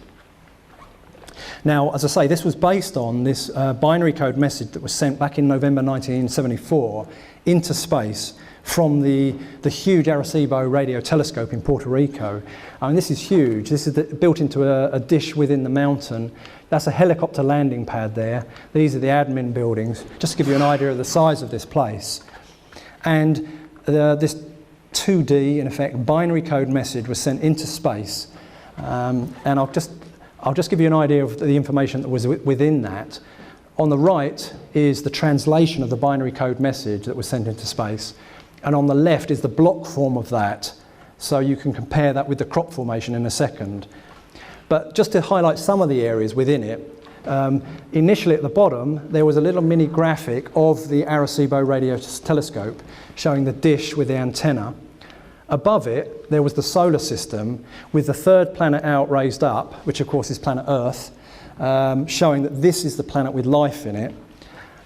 Now, as I say, this was based on this binary code message that was sent back in November 1974 into space from the huge Arecibo radio telescope in Puerto Rico. I mean, this is huge. This is built into a dish within the mountain. That's a helicopter landing pad there. These are the admin buildings, just to give you an idea of the size of this place. And this 2D, in effect, binary code message was sent into space. And I'll just give you an idea of the information that was within that. On the right is the translation of the binary code message that was sent into space. And on the left is the block form of that. So you can compare that with the crop formation in a second. But just to highlight some of the areas within it, initially at the bottom, there was a little mini graphic of the Arecibo radio telescope showing the dish with the antenna. Above it, there was the solar system with the third planet out raised up, which of course is planet Earth, showing that this is the planet with life in it.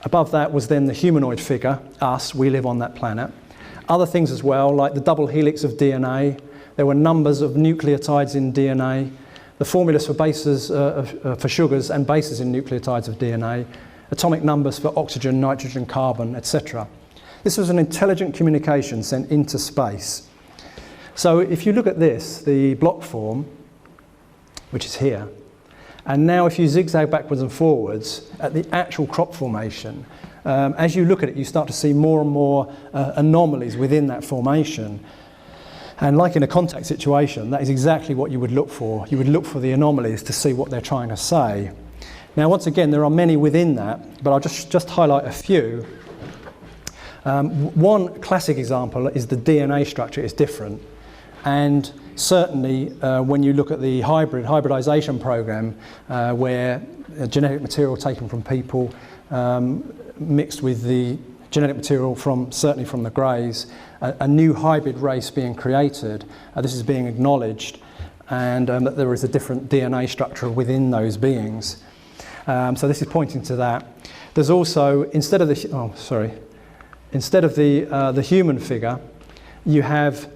Above that was then the humanoid figure, us, we live on that planet. Other things as well, like the double helix of DNA. There were numbers of nucleotides in DNA. The formulas for bases for sugars and bases in nucleotides of DNA, atomic numbers for oxygen, nitrogen, carbon, etc. This was an intelligent communication sent into space. So if you look at this, the block form, which is here, and now if you zigzag backwards and forwards at the actual crop formation, as you look at it, you start to see more and more anomalies within that formation. And like in a contact situation, that is exactly what you would look for. You would look for the anomalies to see what they're trying to say. Now, once again, there are many within that, but I'll just highlight a few. One classic example is the DNA structure is different. And certainly, when you look at the hybridization program, where genetic material taken from people mixed with the genetic material certainly from the greys, a new hybrid race being created. This is being acknowledged, and that there is a different DNA structure within those beings. So this is pointing to that. There's also, instead of the human figure, you have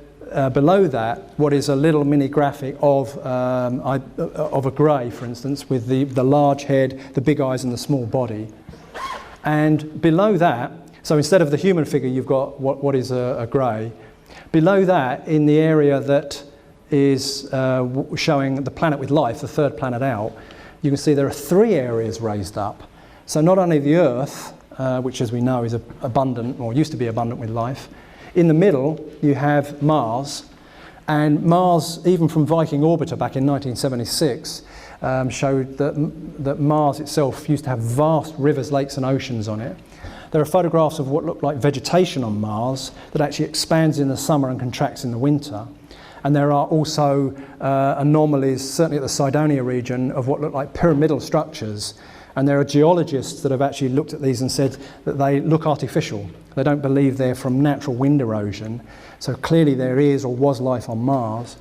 below that what is a little mini graphic of a grey, for instance, with the large head, the big eyes, and the small body. And below that, so instead of the human figure, you've got what is a grey. Below that, in the area that is showing the planet with life, the third planet out, you can see there are 3 areas raised up. So not only the Earth, which as we know is abundant, or used to be abundant with life. In the middle, you have Mars. And Mars, even from Viking Orbiter back in 1976, showed that Mars itself used to have vast rivers, lakes and oceans on it. There are photographs of what looked like vegetation on Mars that actually expands in the summer and contracts in the winter. And there are also anomalies, certainly at the Cydonia region, of what look like pyramidal structures. And there are geologists that have actually looked at these and said that they look artificial. They don't believe they're from natural wind erosion. So clearly there is or was life on Mars.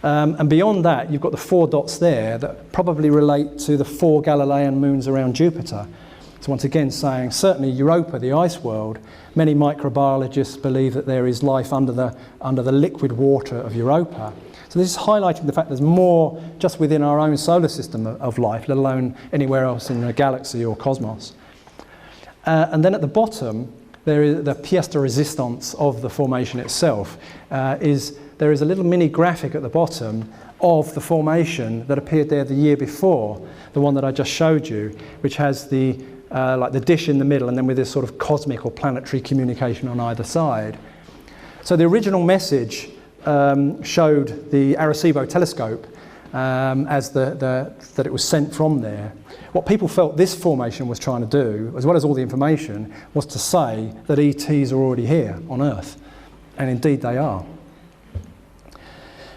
And beyond that, you've got the 4 dots there that probably relate to the 4 Galilean moons around Jupiter. So once again saying, certainly Europa, the ice world, many microbiologists believe that there is life under the liquid water of Europa. So this is highlighting the fact there's more just within our own solar system of life, let alone anywhere else in the galaxy or cosmos. And then at the bottom, the pièce de résistance of the formation itself is there is a little mini graphic at the bottom of the formation that appeared there the year before, the one that I just showed you, which has the like the dish in the middle and then with this sort of cosmic or planetary communication on either side. So the original message showed the Arecibo telescope as that it was sent from there. What people felt this formation was trying to do, as well as all the information, was to say that ETs are already here on Earth. And indeed they are.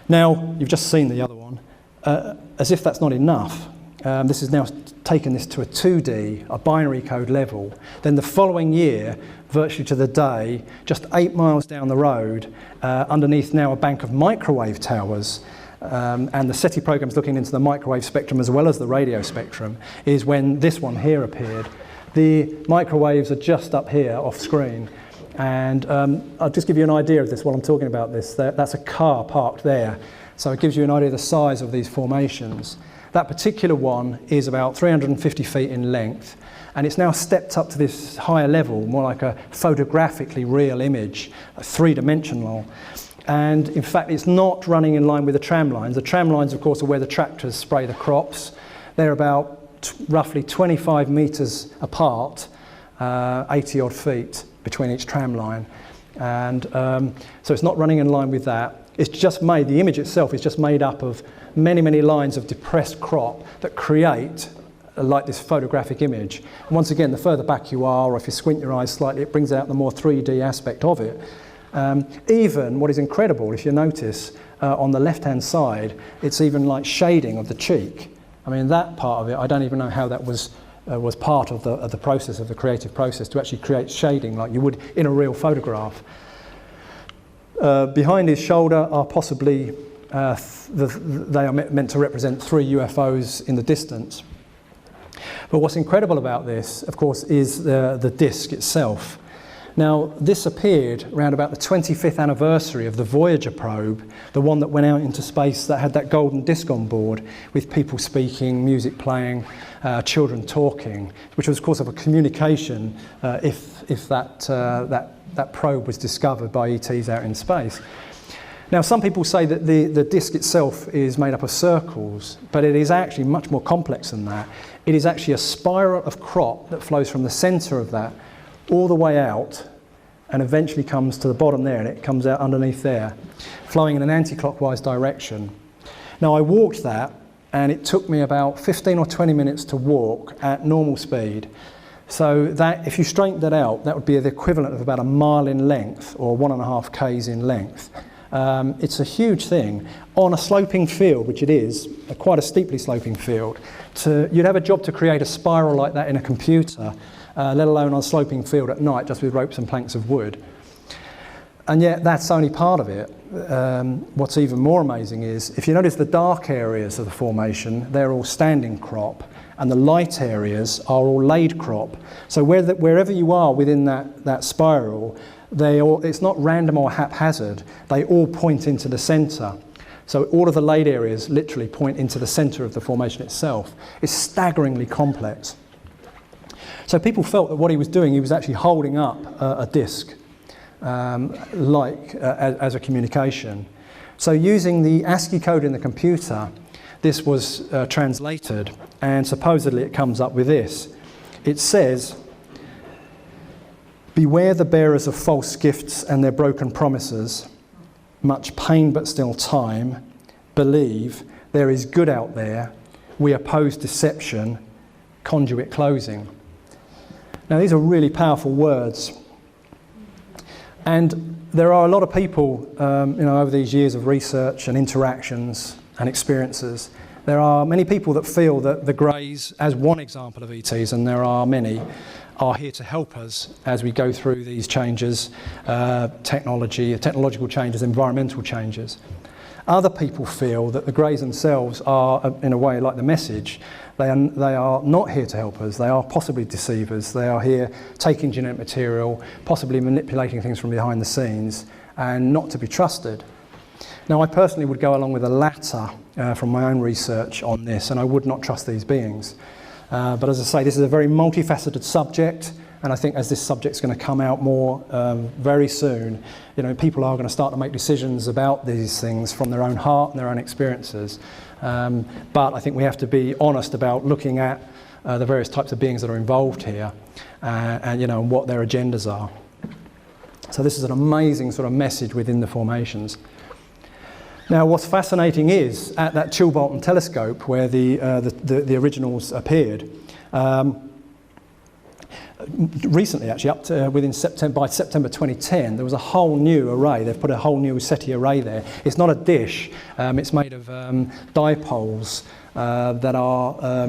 Now, you've just seen the other one. As if that's not enough, this has now taken this to a 2D, a binary code level. Then the following year, virtually to the day, just 8 miles down the road, underneath now a bank of microwave towers, and the SETI program's looking into the microwave spectrum as well as the radio spectrum, is when this one here appeared. The microwaves are just up here off screen. And I'll just give you an idea of this while I'm talking about this. That's a car parked there. So it gives you an idea of the size of these formations. That particular one is about 350 feet in length. And it's now stepped up to this higher level, more like a photographically real image, three-dimensional. And in fact, it's not running in line with the tram lines. The tram lines, of course, are where the tractors spray the crops. They're about roughly 25 metres apart, 80 odd feet between each tram line. And so it's not running in line with that. It's just made, the image itself is just made up of many, many lines of depressed crop that create like this photographic image. And once again, the further back you are, or if you squint your eyes slightly, it brings out the more 3D aspect of it. Even what is incredible, if you notice, on the left-hand side, it's even like shading of the cheek. I mean, that part of it, I don't even know how that was part of the process, of the creative process, to actually create shading like you would in a real photograph. Behind his shoulder are possibly, they are meant to represent 3 UFOs in the distance. But what's incredible about this, of course, is the disc itself. Now, this appeared around about the 25th anniversary of the Voyager probe, the one that went out into space that had that golden disc on board with people speaking, music playing, children talking, which was, of course, of a communication if that probe was discovered by ETs out in space. Now, some people say that the disc itself is made up of circles, but it is actually much more complex than that. It is actually a spiral of crop that flows from the centre of that all the way out and eventually comes to the bottom there, and it comes out underneath there, flowing in an anti-clockwise direction. Now, I walked that, and it took me about 15 or 20 minutes to walk at normal speed. So that, if you straightened that out, that would be the equivalent of about a mile in length, or 1.5 k's in length. It's a huge thing. On a sloping field, which it is, quite a steeply sloping field, you'd have a job to create a spiral like that in a computer, let alone on a sloping field at night, just with ropes and planks of wood. And yet that's only part of it. What's even more amazing is, if you notice the dark areas of the formation, they're all standing crop, and the light areas are all laid crop. So wherever you are within that spiral, it's not random or haphazard, they all point into the centre. So all of the laid areas literally point into the centre of the formation itself. It's staggeringly complex. So people felt that what he was doing, he was actually holding up a disc as a communication. So using the ASCII code in the computer, this was translated, and supposedly it comes up with this. It says, "Beware the bearers of false gifts and their broken promises. Much pain but still time. Believe there is good out there. We oppose deception. Conduit closing." Now, these are really powerful words. And there are a lot of people, over these years of research and interactions and experiences, there are many people that feel that the Greys, as one example of ETs, and there are many, are here to help us as we go through these changes, technological changes, environmental changes. Other people feel that the Greys themselves are, in a way, like the message. They are not here to help us. They are possibly deceivers. They are here taking genetic material, possibly manipulating things from behind the scenes, and not to be trusted. Now, I personally would go along with the latter from my own research on this, and I would not trust these beings. But as I say, this is a very multifaceted subject. And I think as this subject's going to come out more very soon, people are going to start to make decisions about these things from their own heart and their own experiences. But I think we have to be honest about looking at the various types of beings that are involved here, and what their agendas are. So this is an amazing sort of message within the formations. Now, what's fascinating is at that Chilbolton telescope where the originals appeared. Recently, actually, up to by September 2010, there was a whole new array. They've put a whole new SETI array there. It's not a dish. It's made of dipoles that are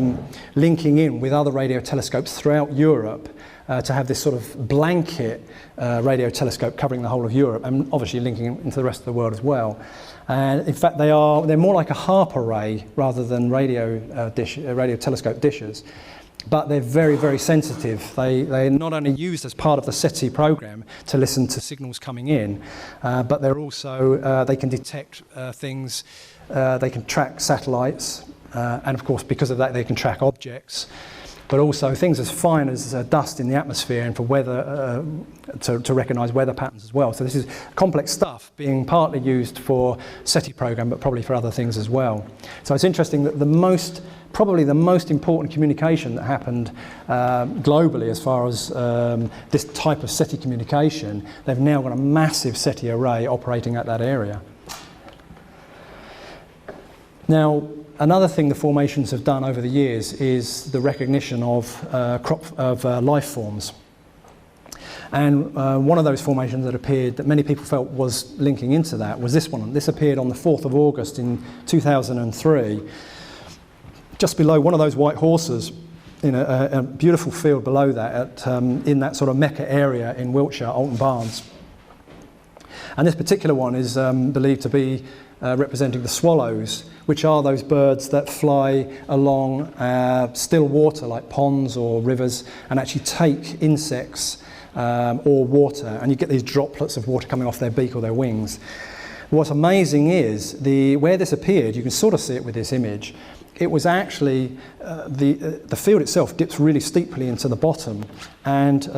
linking in with other radio telescopes throughout Europe to have this sort of blanket radio telescope covering the whole of Europe, and obviously linking into the rest of the world as well. And in fact, they're more like a HARP array rather than radio telescope dishes. But they're very, very sensitive. They're not only used as part of the SETI program to listen to signals coming in, but they're also, they can detect things, they can track satellites, and of course, because of that, they can track objects, but also things as fine as dust in the atmosphere, and for weather, to recognise weather patterns as well. So this is complex stuff being partly used for SETI program, but probably for other things as well. So it's interesting that probably the most important communication that happened globally as far as this type of SETI communication, they've now got a massive SETI array operating at that area. Now, another thing the formations have done over the years is the recognition of life forms. And one of those formations that appeared that many people felt was linking into that was this one. This appeared on the 4th of August in 2003. Just below one of those white horses in a beautiful field below that in that sort of Mecca area in Wiltshire, Alton Barnes. And this particular one is believed to be representing the swallows, which are those birds that fly along still water like ponds or rivers and actually take insects or water, and you get these droplets of water coming off their beak or their wings. What's amazing is where this appeared, you can sort of see it with this image. It was actually, the field itself dips really steeply into the bottom, and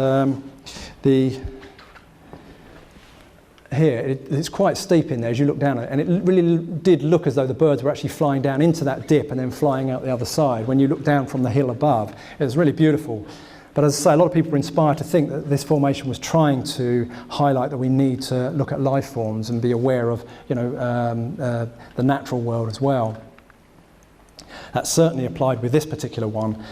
it's quite steep in there as you look down at it, and it really did look as though the birds were actually flying down into that dip and then flying out the other side. When you look down from the hill above, it was really beautiful. But as I say, a lot of people were inspired to think that this formation was trying to highlight that we need to look at life forms and be aware of, the natural world as well. That certainly applied with this particular one.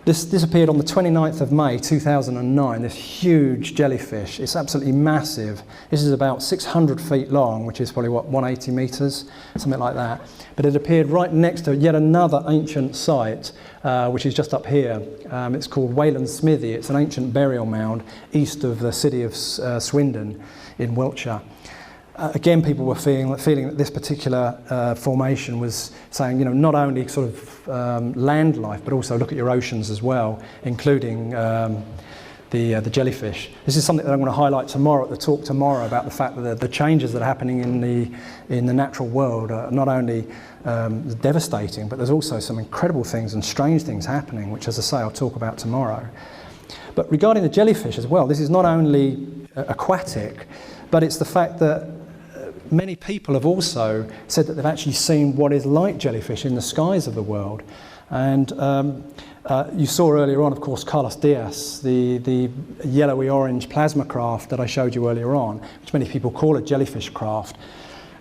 This appeared on the 29th of May 2009, this huge jellyfish. It's absolutely massive. This is about 600 feet long, which is probably, 180 metres, something like that. But it appeared right next to yet another ancient site, which is just up here. It's called Wayland Smithy. It's an ancient burial mound east of the city of Swindon in Wiltshire. Again, people were feeling that this particular formation was saying, not only sort of land life, but also look at your oceans as well, including the jellyfish. This is something that I'm going to highlight tomorrow at the talk tomorrow about the fact that the changes that are happening in the natural world are not only devastating, but there's also some incredible things and strange things happening, which, as I say, I'll talk about tomorrow. But regarding the jellyfish as well, this is not only aquatic, but it's the fact that many people have also said that they've actually seen what is like jellyfish in the skies of the world. And you saw earlier on, of course, Carlos Diaz, the yellowy-orange plasma craft that I showed you earlier on, which many people call a jellyfish craft.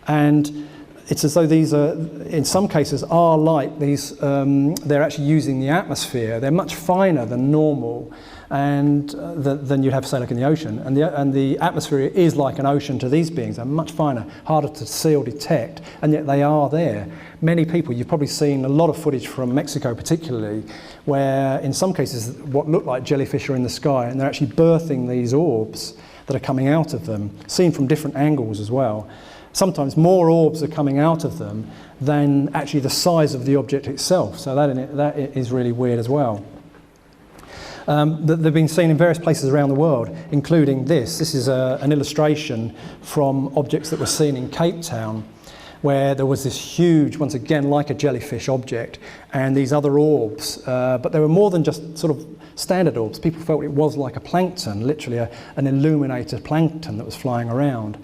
And it's as though these are, in some cases, are like these, they're actually using the atmosphere. They're much finer than normal, and than you'd have, say, like in the ocean. And the atmosphere is like an ocean to these beings. They're much finer, harder to see or detect, and yet they are there. Many people, you've probably seen a lot of footage from Mexico particularly, where in some cases what look like jellyfish are in the sky, and they're actually birthing these orbs that are coming out of them, seen from different angles as well. Sometimes more orbs are coming out of them than actually the size of the object itself. So that is really weird as well. They've been seen in various places around the world, including this. This is an illustration from objects that were seen in Cape Town. where there was this huge, once again, like a jellyfish object, and these other orbs, but they were more than just sort of standard orbs. People felt it was like a plankton, literally an illuminated plankton that was flying around.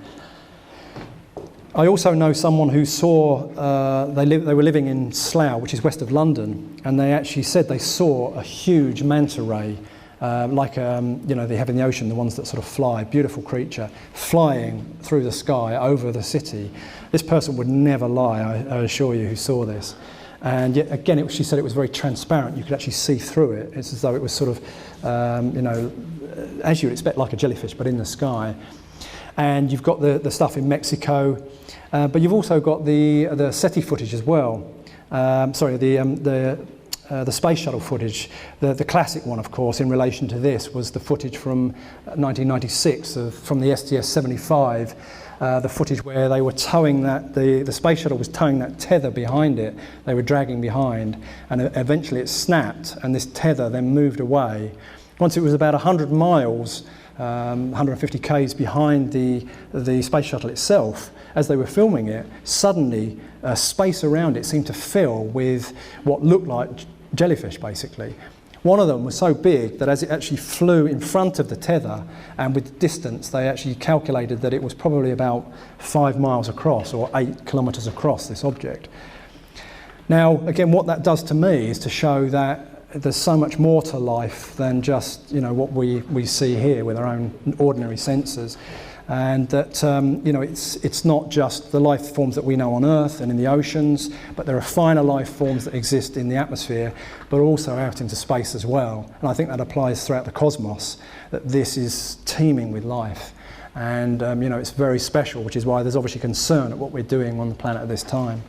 I also know someone who saw, they were living in Slough, which is west of London, and they actually said they saw a huge manta ray, like they have in the ocean, the ones that sort of fly, beautiful creature, flying through the sky over the city. This person would never lie, I assure you, who saw this. And yet again, she said it was very transparent. You could actually see through it. It's as though it was sort of, as you would expect, like a jellyfish, but in the sky. And you've got the stuff in Mexico, but you've also got the SETI footage as well. The space shuttle footage. The classic one, of course, in relation to this was the footage from 1996 from the STS-75, the footage where they were towing that, the space shuttle was towing that tether behind it, they were dragging behind, and eventually it snapped, and this tether then moved away. Once it was about 100 miles, 150 k's behind the space shuttle itself, as they were filming it, suddenly space around it seemed to fill with what looked like jellyfish, basically. One of them was so big that as it actually flew in front of the tether, and with distance, they actually calculated that it was probably about 5 miles across, or 8 kilometres across, this object. Now, again, what that does to me is to show that there's so much more to life than just what we see here with our own ordinary senses, and that it's not just the life forms that we know on Earth and in the oceans, but there are finer life forms that exist in the atmosphere, but also out into space as well. And I think that applies throughout the cosmos, that this is teeming with life, and it's very special, which is why there's obviously concern at what we're doing on the planet at this time.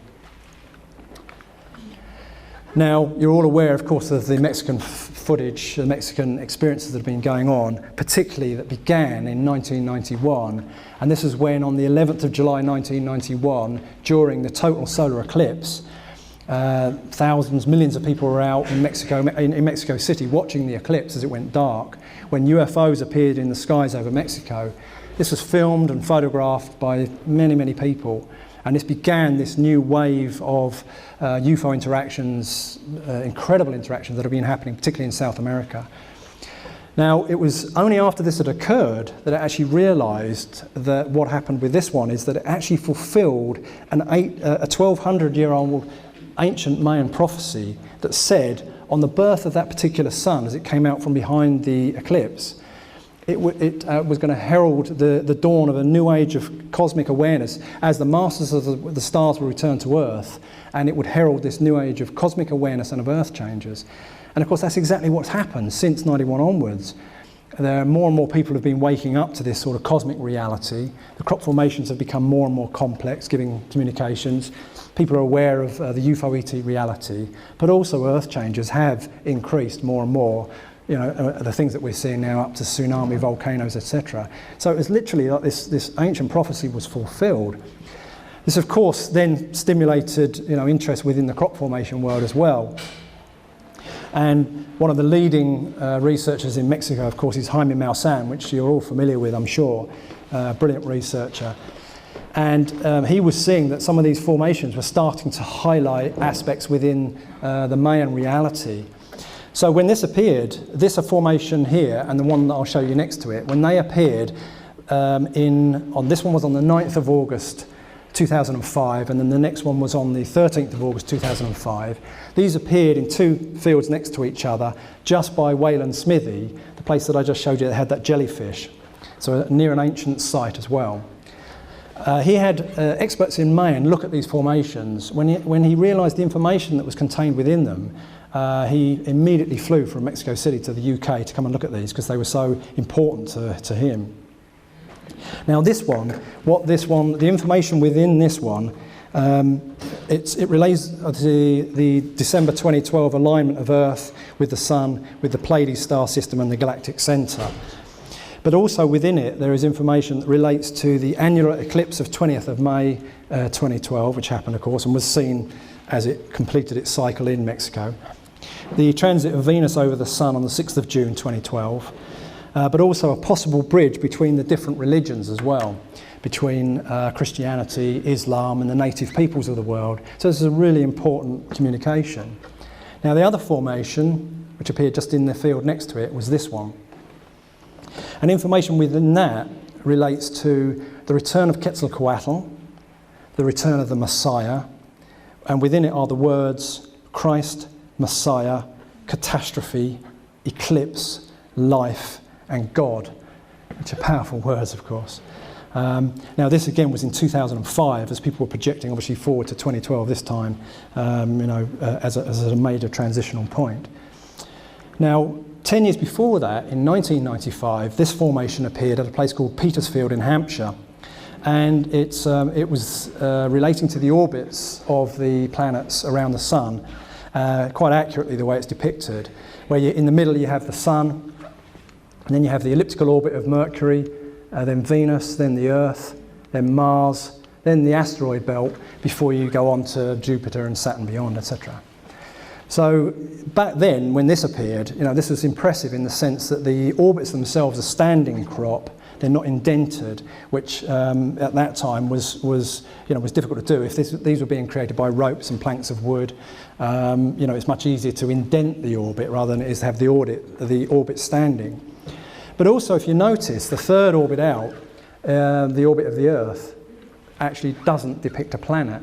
Now, you're all aware, of course, of the Mexican footage, the Mexican experiences that have been going on, particularly that began in 1991. And this is when, on the 11th of July 1991, during the total solar eclipse, thousands, millions of people were out in Mexico City watching the eclipse as it went dark, when UFOs appeared in the skies over Mexico. This was filmed and photographed by many, many people. And this began this new wave of UFO interactions, incredible interactions that have been happening, particularly in South America. Now, it was only after this had occurred that I actually realised that what happened with this one is that it actually fulfilled a 1,200-year-old ancient Mayan prophecy that said, on the birth of that particular sun, as it came out from behind the eclipse, it was going to herald the dawn of a new age of cosmic awareness as the masters of the stars will return to Earth, and it would herald this new age of cosmic awareness and of Earth changes. And of course that's exactly what's happened since 91 onwards. There are more and more people who have been waking up to this sort of cosmic reality. The crop formations have become more and more complex, giving communications. People are aware of the UFO ET reality, but also Earth changes have increased more and more. The things that we're seeing now, up to tsunami, volcanoes, etc. So it was literally like this ancient prophecy was fulfilled. This, of course, then stimulated interest within the crop formation world as well. And one of the leading researchers in Mexico, of course, is Jaime Maussan, which you're all familiar with, I'm sure. Brilliant researcher. And he was seeing that some of these formations were starting to highlight aspects within the Mayan reality. So when this appeared, this formation here, and the one that I'll show you next to it, when they appeared this one was on the 9th of August 2005, and then the next one was on the 13th of August 2005. These appeared in two fields next to each other, just by Wayland Smithy, the place that I just showed you that had that jellyfish, so near an ancient site as well. He had experts in Mayan look at these formations. When he realised the information that was contained within them, he immediately flew from Mexico City to the UK to come and look at these because they were so important to him. Now the information within this one, it relays to the December 2012 alignment of Earth with the Sun, with the Pleiades star system and the galactic centre. But also within it, there is information that relates to the annular eclipse of 20th of May 2012, which happened, of course, and was seen as it completed its cycle in Mexico. The transit of Venus over the Sun on the 6th of June 2012. but also a possible bridge between the different religions as well, between Christianity, Islam and the native peoples of the world. So this is a really important communication. Now the other formation, which appeared just in the field next to it, was this one. And information within that relates to the return of Quetzalcoatl, the return of the Messiah, and within it are the words Christ, Messiah, catastrophe, eclipse, life, and God, which are powerful words, of course. Now this again was in 2005, as people were projecting obviously forward to 2012 this time, as a major transitional point. Now 10 years before that, in 1995, this formation appeared at a place called Petersfield in Hampshire, and it was relating to the orbits of the planets around the Sun, quite accurately the way it's depicted, where in the middle you have the Sun, and then you have the elliptical orbit of Mercury, then Venus, then the Earth, then Mars, then the asteroid belt, before you go on to Jupiter and Saturn beyond, etc. So back then, when this appeared, this was impressive in the sense that the orbits themselves are standing crop; they're not indented, which at that time was difficult to do. If these were being created by ropes and planks of wood, it's much easier to indent the orbit rather than it is to have the orbit standing. But also, if you notice, the third orbit out, the orbit of the Earth, actually doesn't depict a planet.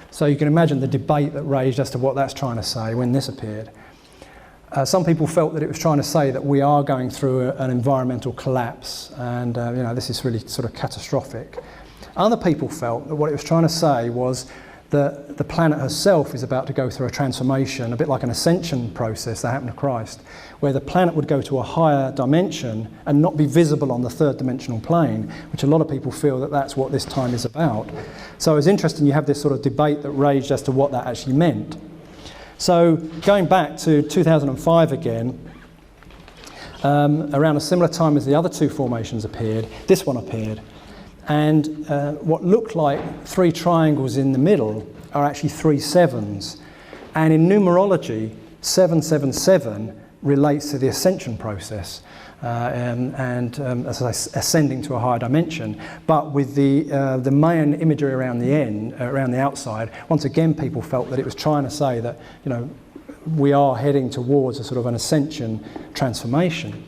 So you can imagine the debate that raged as to what that's trying to say when this appeared. Some people felt that it was trying to say that we are going through an environmental collapse, and this is really sort of catastrophic. Other people felt that what it was trying to say was that the planet herself is about to go through a transformation, a bit like an ascension process that happened to Christ, where the planet would go to a higher dimension and not be visible on the third dimensional plane, which a lot of people feel that that's what this time is about. So it's interesting you have this sort of debate that raged as to what that actually meant. So going back to 2005 again, around a similar time as the other two formations appeared, this one appeared. And what looked like three triangles in the middle are actually three sevens. And in numerology, 777 relates to the ascension process as I say, ascending to a higher dimension. But with the Mayan imagery around the outside, once again people felt that it was trying to say that we are heading towards a sort of an ascension transformation.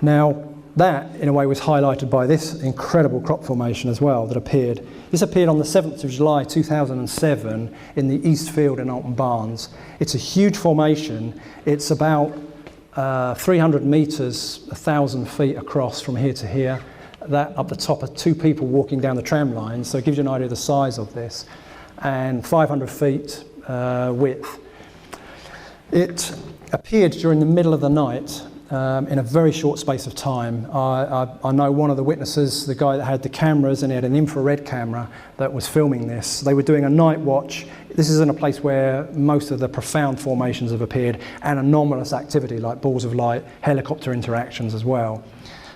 Now, that, in a way, was highlighted by this incredible crop formation as well that appeared. This appeared on the 7th of July 2007 in the East Field in Alton Barnes. It's a huge formation. It's about 300 metres, 1,000 feet across from here to here. That up the top are two people walking down the tram line, so it gives you an idea of the size of this. And 500 feet width. It appeared during the middle of the night. In a very short space of time. I know one of the witnesses, the guy that had the cameras, and he had an infrared camera that was filming this. They were doing a night watch. This is in a place where most of the profound formations have appeared, and anomalous activity like balls of light, helicopter interactions as well.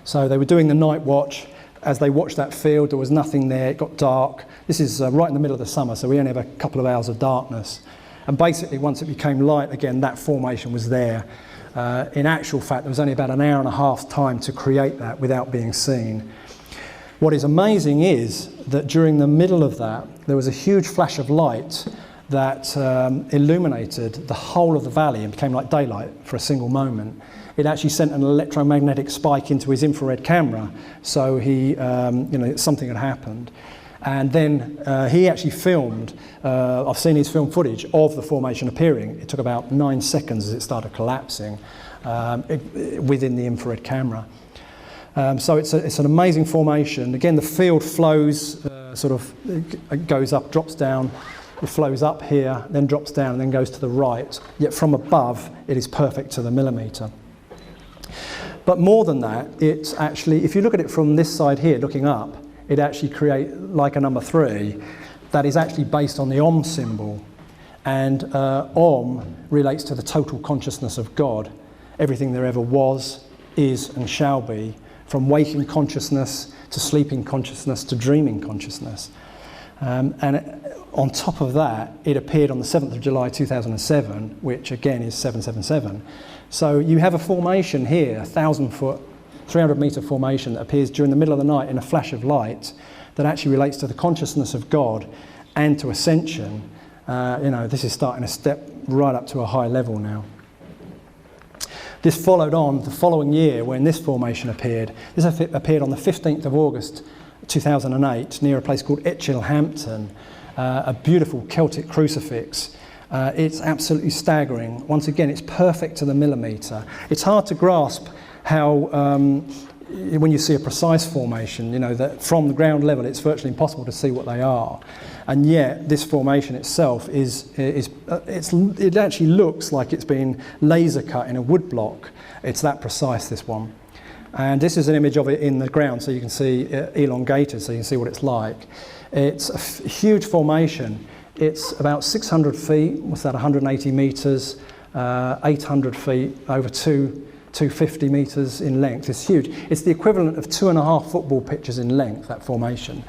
So they were doing the night watch. As they watched that field, there was nothing there. It got dark. This is right in the middle of the summer, so we only have a couple of hours of darkness. And basically, once it became light again, that formation was there. In actual fact, there was only about an hour and a half time to create that without being seen. What is amazing is that during the middle of that, there was a huge flash of light that illuminated the whole of the valley and became like daylight for a single moment. It actually sent an electromagnetic spike into his infrared camera, so something had happened. And then he actually filmed, I've seen his film footage of the formation appearing. It took about 9 seconds as it started collapsing within the infrared camera. So it's an amazing formation. Again, the field flows, it goes up, drops down, it flows up here, then drops down and then goes to the right. Yet from above, it is perfect to the millimetre. But more than that, it's actually, if you look at it from this side here, looking up, it actually creates like a number 3 that is actually based on the Om symbol. And Om relates to the total consciousness of God. Everything there ever was, is and shall be, from waking consciousness to sleeping consciousness to dreaming consciousness. On top of that, it appeared on the 7th of July 2007, which again is 777. So you have a formation here, 1,000-foot, 300-metre formation that appears during the middle of the night in a flash of light that actually relates to the consciousness of God and to ascension. This is starting to step right up to a high level now. This followed on the following year when this formation appeared. This appeared on the 15th of August 2008 near a place called Etchilhampton, a beautiful Celtic crucifix. It's absolutely staggering. Once again, it's perfect to the millimetre. It's hard to grasp how, when you see a precise formation, that from the ground level it's virtually impossible to see what they are. And yet this formation itself it actually looks like it's been laser cut in a wood block. It's that precise, this one. And this is an image of it in the ground, so you can see elongated, so you can see what it's like. It's a huge formation. It's about 600 feet, what's that, 180 metres, 800 feet, over 250 metres in length. It's huge. It's the equivalent of 2.5 football pitches in length, that formation.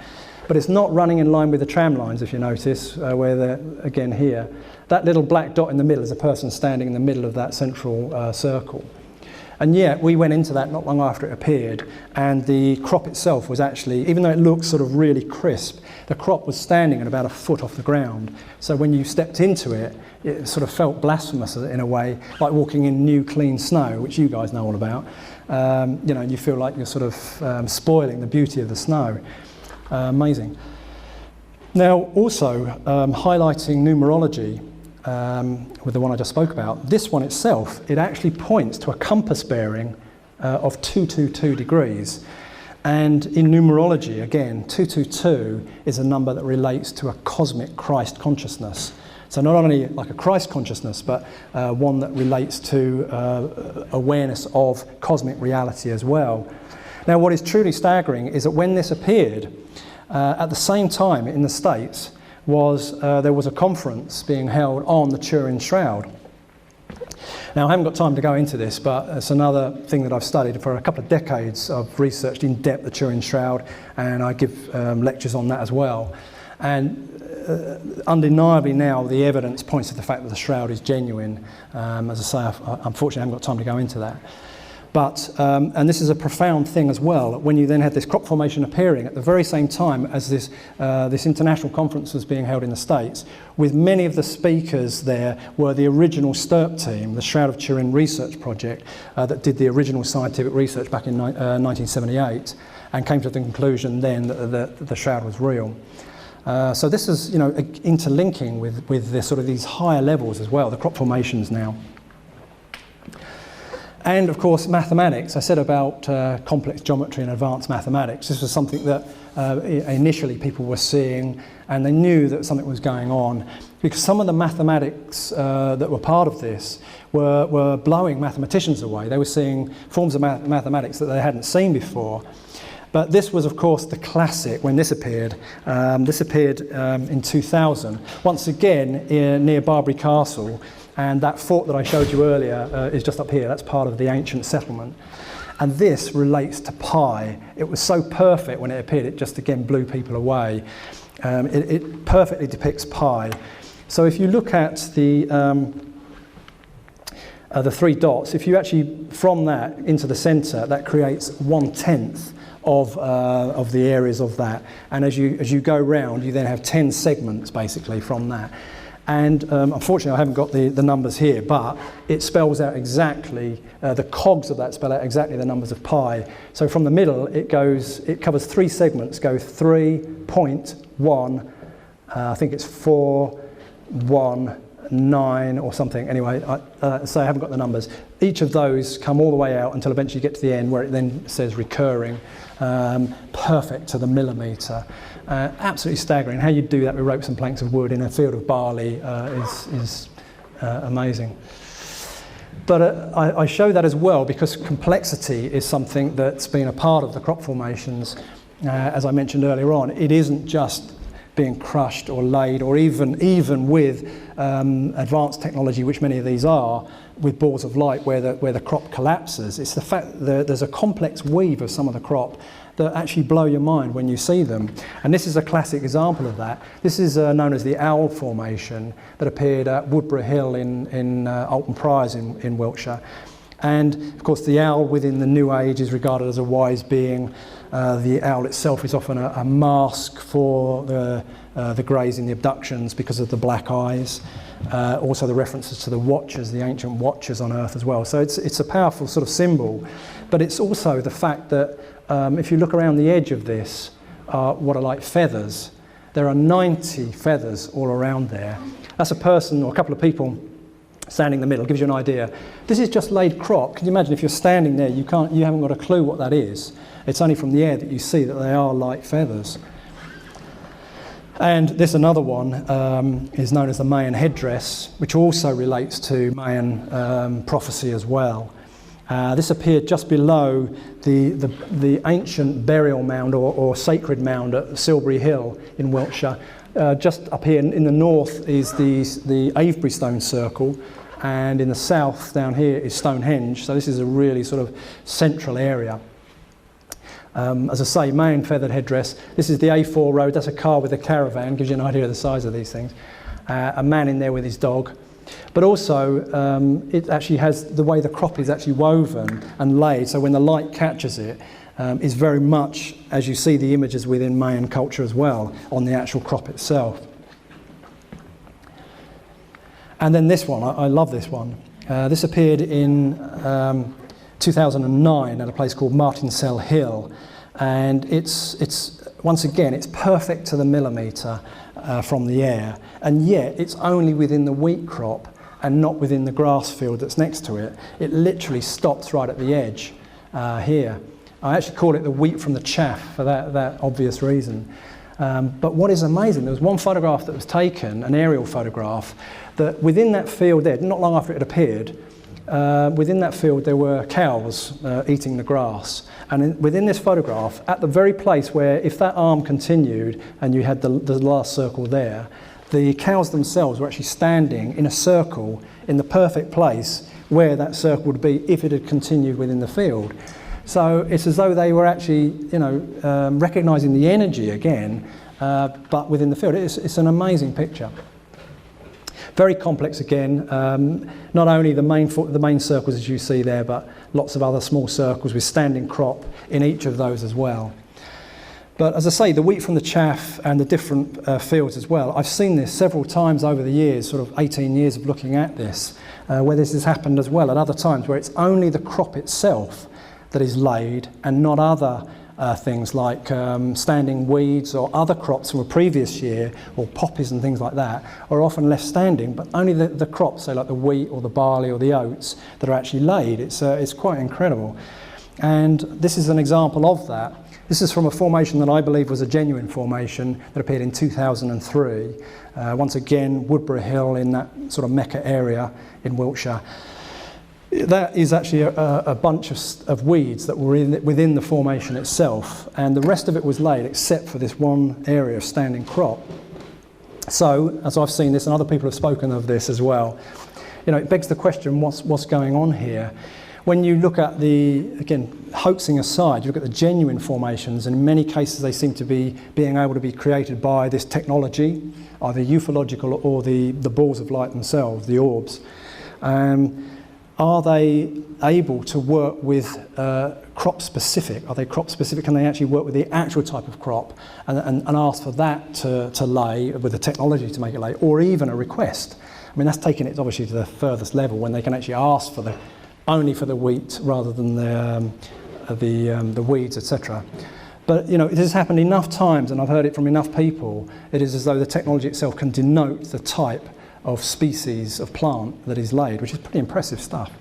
But it's not running in line with the tram lines, if you notice, where they're, again here. That little black dot in the middle is a person standing in the middle of that central circle. And yet we went into that not long after it appeared, and the crop itself was actually, even though it looked sort of really crisp, the crop was standing at about a foot off the ground. So when you stepped into it, it sort of felt blasphemous in a way, like walking in new clean snow, which you guys know all about. And you feel like you're sort of spoiling the beauty of the snow. Amazing. Now also highlighting numerology, with the one I just spoke about, this one itself, it actually points to a compass bearing of 222 degrees. And in numerology, again, 222 is a number that relates to a cosmic Christ consciousness. So not only like a Christ consciousness, but one that relates to awareness of cosmic reality as well. Now, what is truly staggering is that when this appeared, at the same time in the States, there was a conference being held on the Turin Shroud. Now, I haven't got time to go into this, but it's another thing that I've studied for a couple of decades. I've researched in depth the Turin Shroud, and I give lectures on that as well. And undeniably now, the evidence points to the fact that the shroud is genuine. As I say, unfortunately, I haven't got time to go into that. But, and this is a profound thing as well, when you then had this crop formation appearing at the very same time as this international conference was being held in the States, with many of the speakers there were the original STURP team, the Shroud of Turin Research Project, that did the original scientific research back in 1978, and came to the conclusion then that the shroud was real. So this is, interlinking with the sort of these higher levels as well, the crop formations now. And of course, mathematics. I said about complex geometry and advanced mathematics. This was something that initially people were seeing, and they knew that something was going on, because some of the mathematics that were part of this were blowing mathematicians away. They were seeing forms of mathematics that they hadn't seen before. But this was, of course, the classic when this appeared. This appeared in 2000, once again near Barbary Castle. And that fort that I showed you earlier is just up here. That's part of the ancient settlement. And this relates to pi. It was so perfect when it appeared, it just again blew people away. It perfectly depicts pi. So if you look at the 3 dots, if you actually, from that into the centre, that creates 1/10 of the areas of that. And as you go round, you then have 10 segments basically from that. And unfortunately, I haven't got the numbers here, but it spells out exactly, the cogs of that spell out exactly the numbers of pi. So from the middle, it covers 3 segments, go 3.1, I think it's 419 or something. Anyway, so I haven't got the numbers. Each of those come all the way out until eventually you get to the end where it then says recurring, perfect to the millimetre. Absolutely staggering. How you do that with ropes and planks of wood in a field of barley is amazing. But I show that as well because complexity is something that's been a part of the crop formations. As I mentioned earlier on, it isn't just being crushed or laid, or even with advanced technology, which many of these are, with balls of light where the crop collapses. It's the fact that there's a complex weave of some of the crop, that actually blow your mind when you see them. And this is a classic example of that. This is known as the Owl Formation that appeared at Woodborough Hill in Alton Priors in Wiltshire. And of course the owl within the New Age is regarded as a wise being. The owl itself is often a mask for the Greys in the abductions because of the black eyes. Also the references to the Watchers, the ancient Watchers on Earth as well. So it's a powerful sort of symbol. But it's also the fact that if you look around the edge of this, what are like feathers. There are 90 feathers all around there. That's a person or a couple of people standing in the middle. Gives you an idea. This is just laid crop. Can you imagine if you're standing there, you haven't got a clue what that is. It's only from the air that you see that they are like feathers. And this another one is known as the Mayan headdress, which also relates to Mayan prophecy as well. This appeared just below the ancient burial mound or sacred mound at Silbury Hill in Wiltshire. Just up here in the north is the Avebury Stone Circle, and in the south down here is Stonehenge. So this is a really sort of central area. As I say, Mayan feathered headdress. This is the A4 road. That's a car with a caravan. Gives you an idea of the size of these things. A man in there with his dog. But also, it actually has the way the crop is actually woven and laid. So when the light catches it, is very much, as you see the images within Mayan culture as well, on the actual crop itself. And then this one, I love this one. This appeared in 2009 at a place called Martinsell Hill, and it's once again, it's perfect to the millimetre from the air, and yet it's only within the wheat crop and not within the grass field that's next to it. It literally stops right at the edge here. I actually call it the wheat from the chaff for that obvious reason. But what is amazing, there was one photograph that was taken, an aerial photograph, that within that field there, not long after it appeared, within that field there were cows eating the grass. And within this photograph, at the very place where, if that arm continued and you had the last circle there, the cows themselves were actually standing in a circle in the perfect place where that circle would be if it had continued within the field. So it's as though they were actually, recognising the energy again, but within the field. It's an amazing picture. Very complex again. Not only the main circles as you see there, but lots of other small circles with standing crop in each of those as well. But as I say, the wheat from the chaff and the different fields as well. I've seen this several times over the years, sort of 18 years of looking at this, where this has happened as well, at other times where it's only the crop itself that is laid and not other things like standing weeds or other crops from a previous year, or poppies and things like that, are often left standing, but only the crops, say like the wheat or the barley or the oats, that are actually laid. It's quite incredible. And this is an example of that. This is from a formation that I believe was a genuine formation that appeared in 2003. Once again, Woodborough Hill in that sort of Mecca area in Wiltshire. That is actually a bunch of weeds that were within the formation itself, and the rest of it was laid except for this one area of standing crop. So, as I've seen this, and other people have spoken of this as well, it begs the question, what's going on here? When you look at again, hoaxing aside, you look at the genuine formations, and in many cases they seem to be being able to be created by this technology, either ufological or the balls of light themselves, the orbs. Are they able to work with crop specific? Are they crop specific? Can they actually work with the actual type of crop and ask for that to lay, with the technology to make it lay, or even a request? I mean, that's taking it obviously to the furthest level, when they can actually ask for only for the wheat rather than the weeds, etc. But it has happened enough times, and I've heard it from enough people. It is as though the technology itself can denote the type of species of plant that is laid, which is pretty impressive stuff.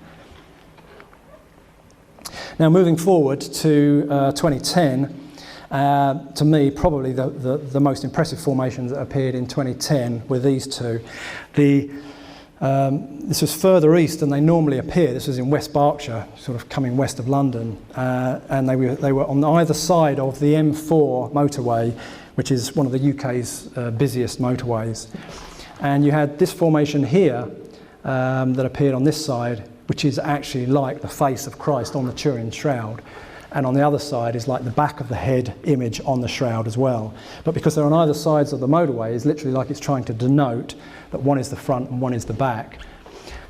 Now, moving forward to 2010, to me, probably the most impressive formations that appeared in 2010 were these two. This was further east than they normally appear. This was in West Berkshire, sort of coming west of London, and they were on either side of the M4 motorway, which is one of the UK's busiest motorways. And you had this formation here that appeared on this side, which is actually like the face of Christ on the Turin shroud. and on the other side is like the back of the head image on the shroud as well. But because they're on either sides of the motorway, it's literally like it's trying to denote that one is the front and one is the back.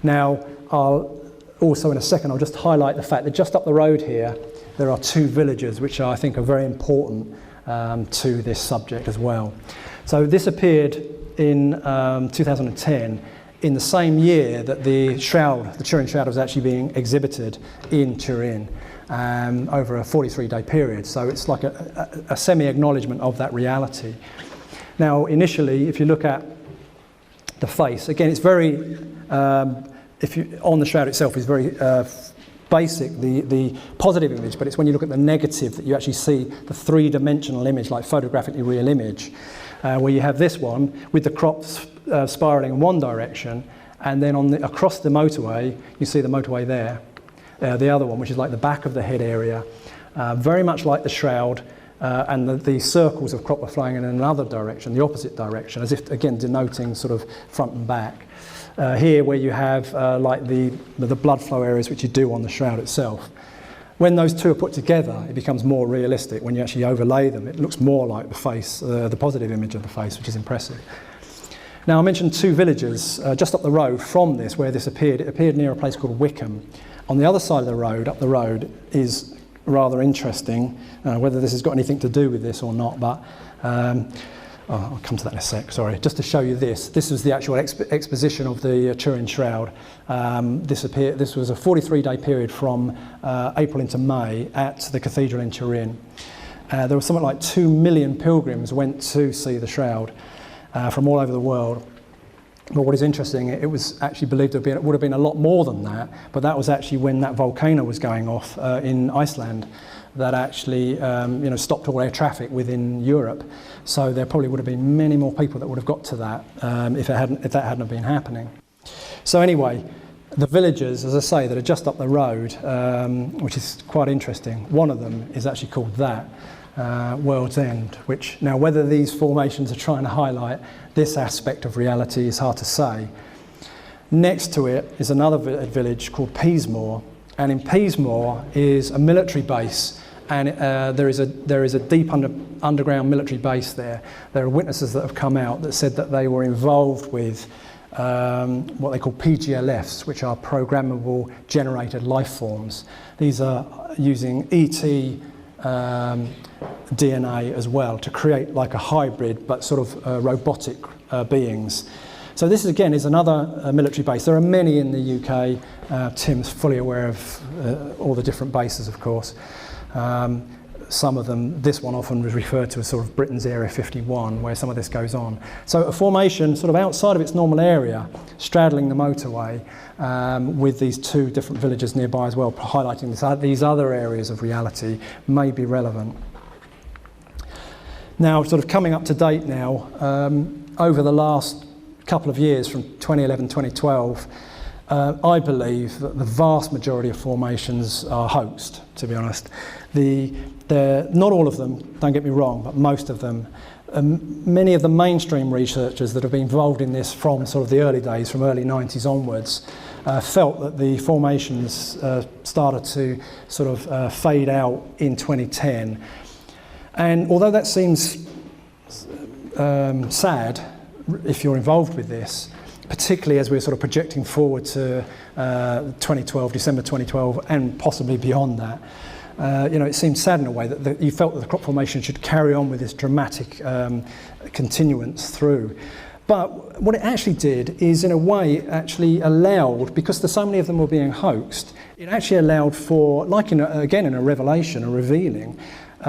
Now, I'll also in a second, I'll just highlight the fact that just up the road here, there are two villages which I think are very important to this subject as well. So this appeared in 2010, in the same year that the shroud, the Turin shroud, was actually being exhibited in Turin over a 43-day period. So it's like a semi-acknowledgement of that reality. Now, initially, if you look at the face, again, it's very, on the shroud itself is very basic, the positive image, but it's when you look at the negative that you actually see the three-dimensional image, like photographically real image, where you have this one with the crops spiralling in one direction, and then across the motorway, you see the motorway there. The other one, which is like the back of the head area, very much like the shroud, and the circles of crop were flowing in another direction, the opposite direction, as if, again, denoting sort of front and back. Here, where you have like the blood flow areas, which you do on the shroud itself. When those two are put together, it becomes more realistic. When you actually overlay them, it looks more like the face, the positive image of the face, which is impressive. Now, I mentioned two villages just up the road from this, where this appeared. It appeared near a place called Wickham. On the other side of the road, up the road, is rather interesting, whether this has got anything to do with this or not, but I'll come to that in a sec, sorry. Just to show you this. This was the actual exposition of the Turin shroud. This was a 43-day period from April into May at the cathedral in Turin. There was something like 2 million pilgrims went to see the shroud from all over the world. But what is interesting, it was actually believed to it would have been a lot more than that, but that was actually when that volcano was going off in Iceland that actually stopped all air traffic within Europe. So there probably would have been many more people that would have got to that if that hadn't been happening. So anyway, the villages, as I say, that are just up the road, which is quite interesting. One of them is actually called that, World's End, which now whether these formations are trying to highlight this aspect of reality is hard to say. Next to it is another village called Peasmore, and in Peasmore is a military base, and there is a deep underground military base there. There are witnesses that have come out that said that they were involved with what they call PGLFs, which are programmable generated life forms. These are using ET DNA as well to create like a hybrid but sort of robotic beings. So this again is another military base. There are many in the UK. Tim's fully aware of all the different bases, of course. Some of them, this one often was referred to as sort of Britain's Area 51, where some of this goes on. So a formation sort of outside of its normal area, straddling the motorway, with these two different villages nearby as well, highlighting these other areas of reality may be relevant. Now, sort of coming up to date now, over the last couple of years, from 2011, 2012, I believe that the vast majority of formations are hoaxed, to be honest. Not all of them, don't get me wrong, but most of them. Many of the mainstream researchers that have been involved in this from sort of the early days, from early 90s onwards, felt that the formations started to sort of fade out in 2010. And although that seems sad if you're involved with this, particularly as we're sort of projecting forward to 2012, December 2012, and possibly beyond that, it seemed sad in a way that you felt that the crop formation should carry on with this dramatic continuance through. But what it actually did is, in a way, actually allowed, because so many of them were being hoaxed, it actually allowed for, like again in a revelation, a revealing,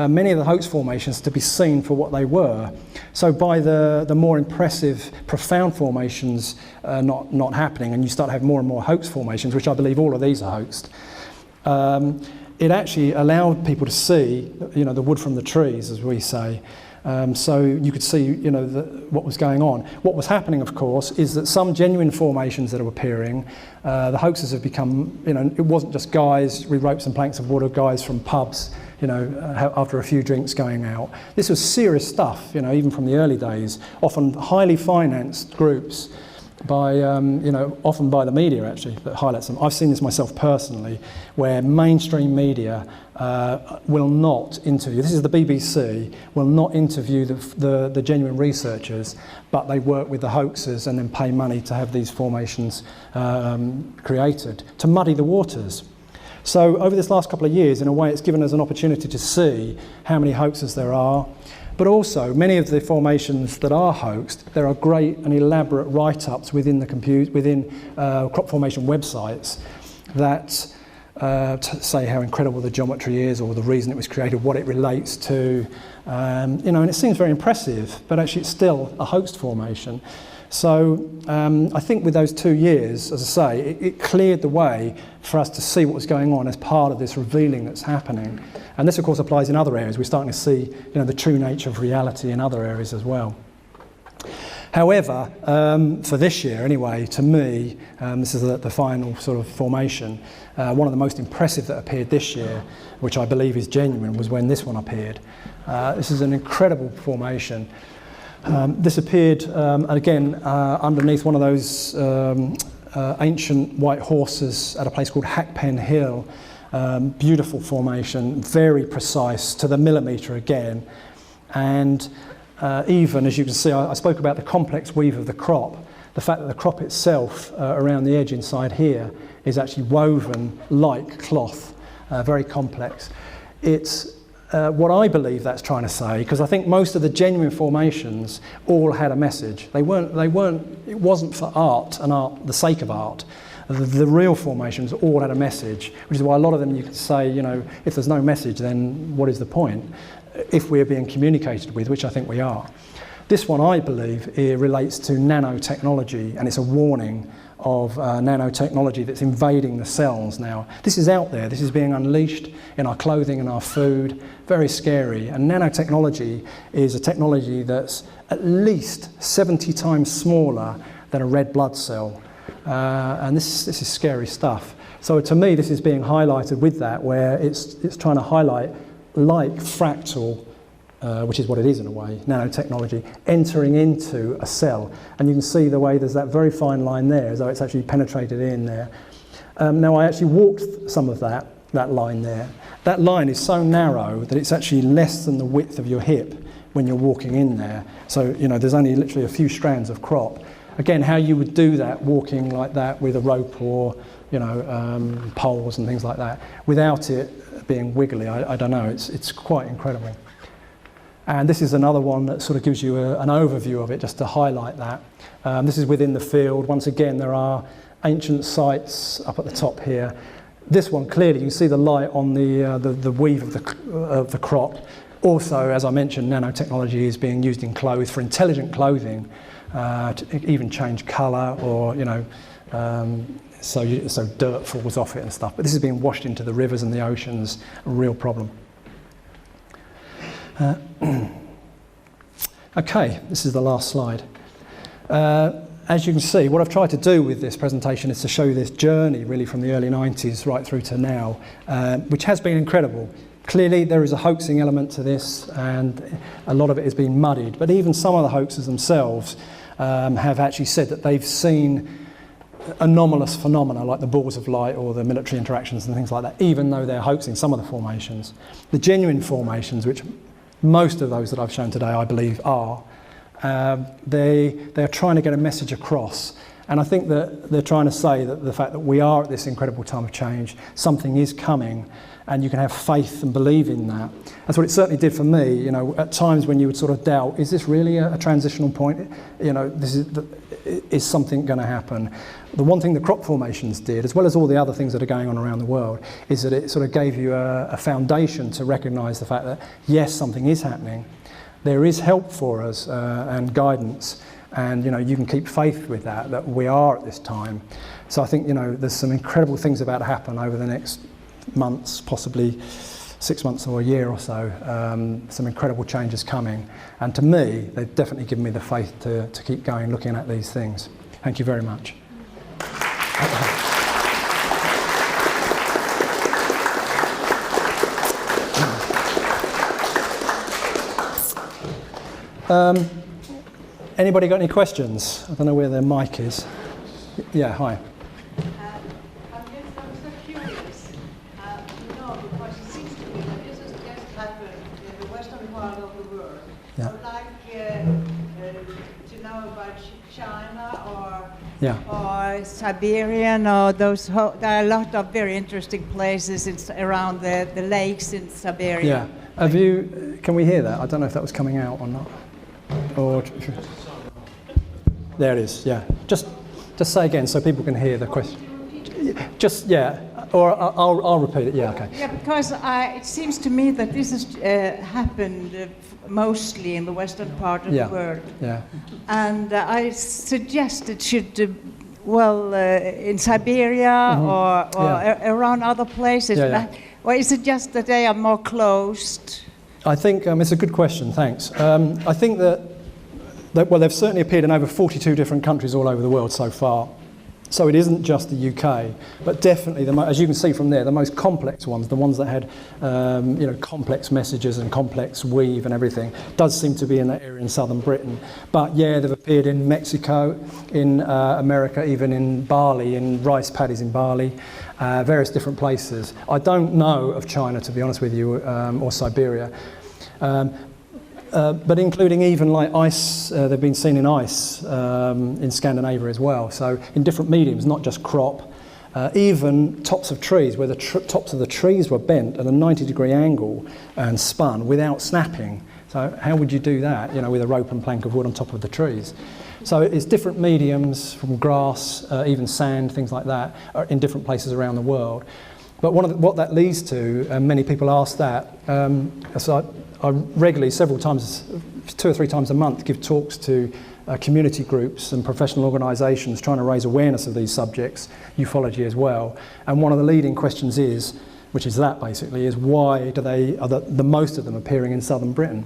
many of the hoax formations to be seen for what they were. So by the more impressive, profound formations not happening, and you start to have more and more hoax formations, which I believe all of these are hoaxed, it actually allowed people to see, the wood from the trees, as we say. So you could see, what was going on. What was happening, of course, is that some genuine formations that are appearing, the hoaxes have become, it wasn't just guys with ropes and planks of wood or guys from pubs, after a few drinks going out. This was serious stuff, even from the early days, often highly financed groups often by the media actually, that highlights them. I've seen this myself personally, where mainstream media will not interview, this is the BBC, will not interview the genuine researchers, but they work with the hoaxers and then pay money to have these formations created, to muddy the waters. So over this last couple of years, in a way, it's given us an opportunity to see how many hoaxes there are, but also many of the formations that are hoaxed, there are great and elaborate write-ups within crop formation websites that say how incredible the geometry is, or the reason it was created, what it relates to, and it seems very impressive, but actually it's still a hoaxed formation. So I think with those 2 years, as I say, it cleared the way for us to see what was going on as part of this revealing that's happening. And this, of course, applies in other areas. We're starting to see, the true nature of reality in other areas as well. However, for this year anyway, to me, this is the final sort of formation. One of the most impressive that appeared this year, which I believe is genuine, was when this one appeared. This is an incredible formation. This appeared, again, underneath one of those ancient white horses at a place called Hackpen Hill. Beautiful formation, very precise, to the millimetre again. And even, as you can see, I spoke about the complex weave of the crop. The fact that the crop itself, around the edge inside here, is actually woven like cloth, very complex. It's what I believe that's trying to say, because I think most of the genuine formations all had a message. It wasn't for art and art, the sake of art. The real formations all had a message, which is why a lot of them you could say, if there's no message, then what is the point? If we're being communicated with, which I think we are. This one, I believe, it relates to nanotechnology, and it's a warning of nanotechnology that's invading the cells now. This is out there, this is being unleashed in our clothing and our food, very scary. And nanotechnology is a technology that's at least 70 times smaller than a red blood cell. And this is scary stuff. So to me, this is being highlighted with that, where it's trying to highlight like fractal, which is what it is in a way, nanotechnology, entering into a cell. And you can see the way there's that very fine line there, as though it's actually penetrated in there. Now, I actually walked some of that line there. That line is so narrow that it's actually less than the width of your hip when you're walking in there. So, there's only literally a few strands of crop. Again, how you would do that, walking like that with a rope or, poles and things like that, without it being wiggly, I don't know, it's quite incredible. And this is another one that sort of gives you an overview of it, just to highlight that. This is within the field. Once again, there are ancient sites up at the top here. This one, clearly, you can see the light on the weave of the crop. Also, as I mentioned, nanotechnology is being used in clothes for intelligent clothing, to even change colour, or so dirt falls off it and stuff. But this is being washed into the rivers and the oceans, a real problem. Okay, this is the last slide. As you can see, what I've tried to do with this presentation is to show you this journey really from the early 90s right through to now, which has been incredible. Clearly there is a hoaxing element to this, and a lot of it has been muddied, but even some of the hoaxers themselves have actually said that they've seen anomalous phenomena like the balls of light or the military interactions and things like that, even though they're hoaxing some of the formations. The genuine formations, which most of those that I've shown today I believe are, they're trying to get a message across. And I think that they're trying to say that the fact that we are at this incredible time of change, something is coming, and you can have faith and believe in that. That's what it certainly did for me. At times when you would sort of doubt, is this really a transitional point? Is something going to happen? The one thing the crop formations did, as well as all the other things that are going on around the world, is that it sort of gave you a foundation to recognise the fact that, yes, something is happening. There is help for us and guidance, and you can keep faith with that we are at this time. So I think there's some incredible things about to happen over the next months, possibly 6 months or a year or so. Some incredible changes coming, and to me they've definitely given me the faith to keep going looking at these things. Thank you very much. Anybody got any questions? I don't know where their mic is. Yeah, hi. I'm so curious, because it seems to me that this has just happened in the western part of the world. Yeah. I would like to know about China or Siberian or those. There are a lot of very interesting places around the lakes in Siberia. Yeah. Can we hear that? I don't know if that was coming out or not. Or there it is. Yeah. Just say again so people can hear the question. Just or I'll repeat it. Yeah. Okay. Yeah, because it seems to me that this has happened mostly in the western part of the world. Yeah. And I suggest it should, in Siberia or around other places. Or is it just that they are more closed? I think it's a good question, thanks. I think that they've certainly appeared in over 42 different countries all over the world so far. So it isn't just the UK, but definitely, as you can see from there, the most complex ones, the ones that had complex messages and complex weave and everything, does seem to be in that area in southern Britain. But yeah, they've appeared in Mexico, in America, even in Bali, in rice paddies in Bali, various different places. I don't know of China, to be honest with you, or Siberia. But including even like ice, they've been seen in ice in Scandinavia as well. So in different mediums, not just crop, even tops of trees, where the tops of the trees were bent at a 90-degree angle and spun without snapping. So how would you do that, with a rope and plank of wood on top of the trees? So it's different mediums, from grass, even sand, things like that, in different places around the world. But what that leads to, and many people ask that, so I regularly, several times, 2 or 3 times a month, give talks to community groups and professional organisations trying to raise awareness of these subjects, ufology as well. And one of the leading questions is, which is that basically, is why are the most of them appearing in southern Britain?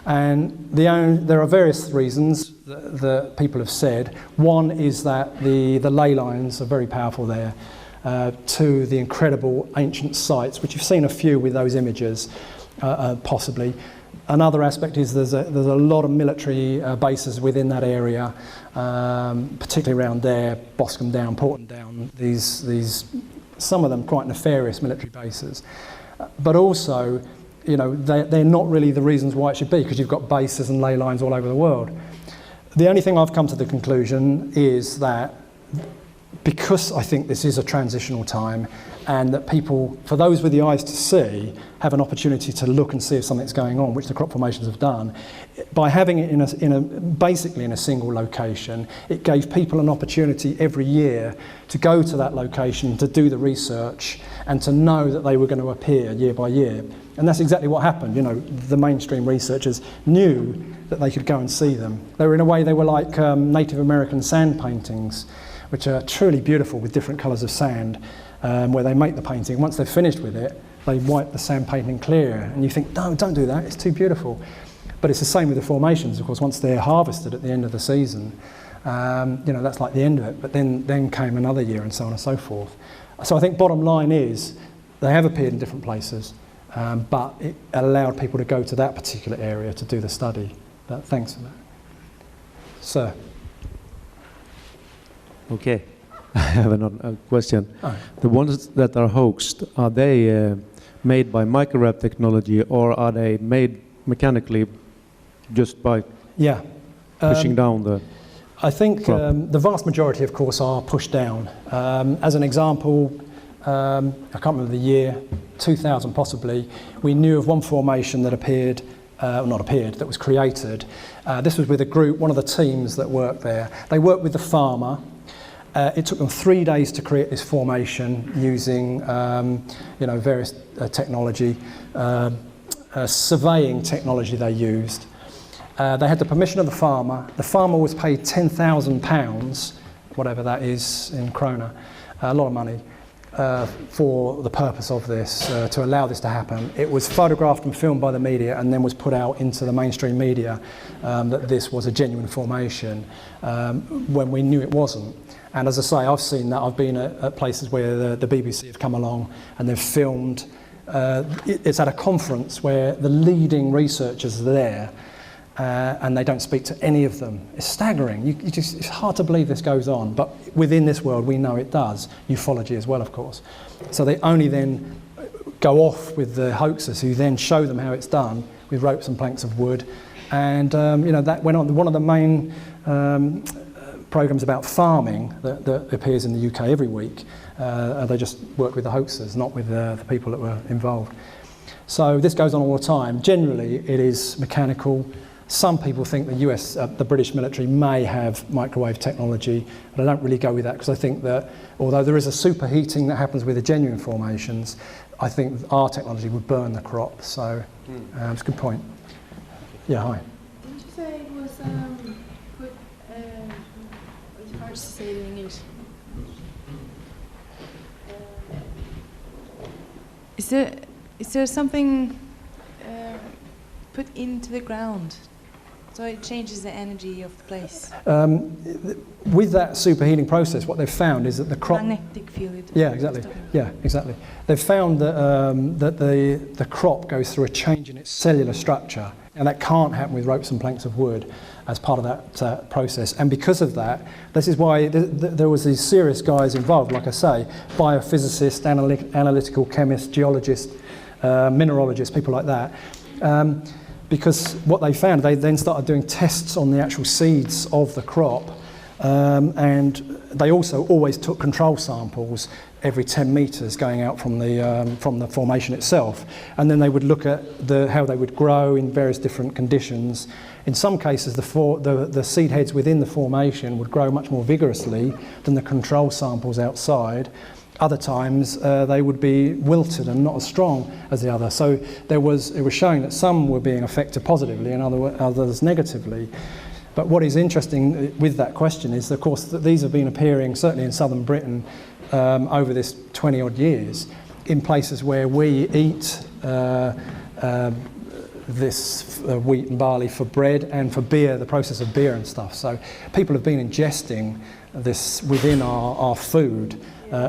And there are various reasons that people have said. One is that the ley lines are very powerful there. To the incredible ancient sites, which you've seen a few with those images, possibly. Another aspect is there's a lot of military bases within that area, particularly around there, Boscombe Down, Porton Down, these some of them quite nefarious military bases. But also, they're not really the reasons why it should be, because you've got bases and ley lines all over the world. The only thing I've come to the conclusion is that because I think this is a transitional time, and that people, for those with the eyes to see, have an opportunity to look and see if something's going on, which the crop formations have done, by having it basically in a single location, it gave people an opportunity every year to go to that location, to do the research, and to know that they were going to appear year by year. And that's exactly what happened. The mainstream researchers knew that they could go and see them. They were, in a way, they were like Native American sand paintings, which are truly beautiful with different colours of sand, where they make the painting. Once they're finished with it, they wipe the sand painting clear, and you think, no, don't do that, it's too beautiful. But it's the same with the formations, of course. Once they're harvested at the end of the season, that's like the end of it. But then came another year, and so on and so forth. So I think bottom line is, they have appeared in different places, but it allowed people to go to that particular area to do the study. But thanks for that. Sir. Okay, I have another question. Oh. The ones that are hoaxed, are they made by microwave technology, or are they made mechanically just by pushing down the... I think the vast majority, of course, are pushed down. As an example, I can't remember the year, 2000 possibly, we knew of one formation that that was created. This was with a group, one of the teams that worked there. They worked with the farmer. It took them 3 days to create this formation using, various technology, surveying technology they used. They had the permission of the farmer. The farmer was paid £10,000, whatever that is in krona, a lot of money, for the purpose of this, to allow this to happen. It was photographed and filmed by the media, and then was put out into the mainstream media that this was a genuine formation, when we knew it wasn't. And as I say, I've seen that. I've been at places where the BBC have come along and they've filmed. It's at a conference where the leading researchers are there, and they don't speak to any of them. It's staggering. It's hard to believe this goes on, but within this world we know it does. Ufology as well, of course. So they only then go off with the hoaxers who then show them how it's done with ropes and planks of wood. And that went on. One of the main programs about farming that appears in the UK every week, they just work with the hoaxers, not with the people that were involved. So this goes on all the time. Generally, it is mechanical. Some people think the British military may have microwave technology, but I don't really go with that because I think that although there is a superheating that happens with the genuine formations, I think our technology would burn the crop. So it's a good point. Yeah, hi. Didn't you say it was put? It's hard to say it in English. Is there something put into the ground so it changes the energy of the place? With that superheating process, what they've found is that the crop... Magnetic field. Yeah, exactly. Yeah, exactly. They've found that the crop goes through a change in its cellular structure, and that can't happen with ropes and planks of wood as part of that process. And because of that, this is why there was these serious guys involved, like I say, biophysicists, analytical chemists, geologists, mineralogists, people like that. Because what they found, they then started doing tests on the actual seeds of the crop, and they also always took control samples every 10 metres going out from the formation itself, and then they would look at how they would grow in various different conditions. In some cases, the seed heads within the formation would grow much more vigorously than the control samples outside. Other times they would be wilted and not as strong as the other. So it was showing that some were being affected positively and others negatively. But what is interesting with that question is, of course, that these have been appearing certainly in southern Britain over this 20-odd years in places where we eat this wheat and barley for bread and for beer, the process of beer and stuff. So people have been ingesting this within our food.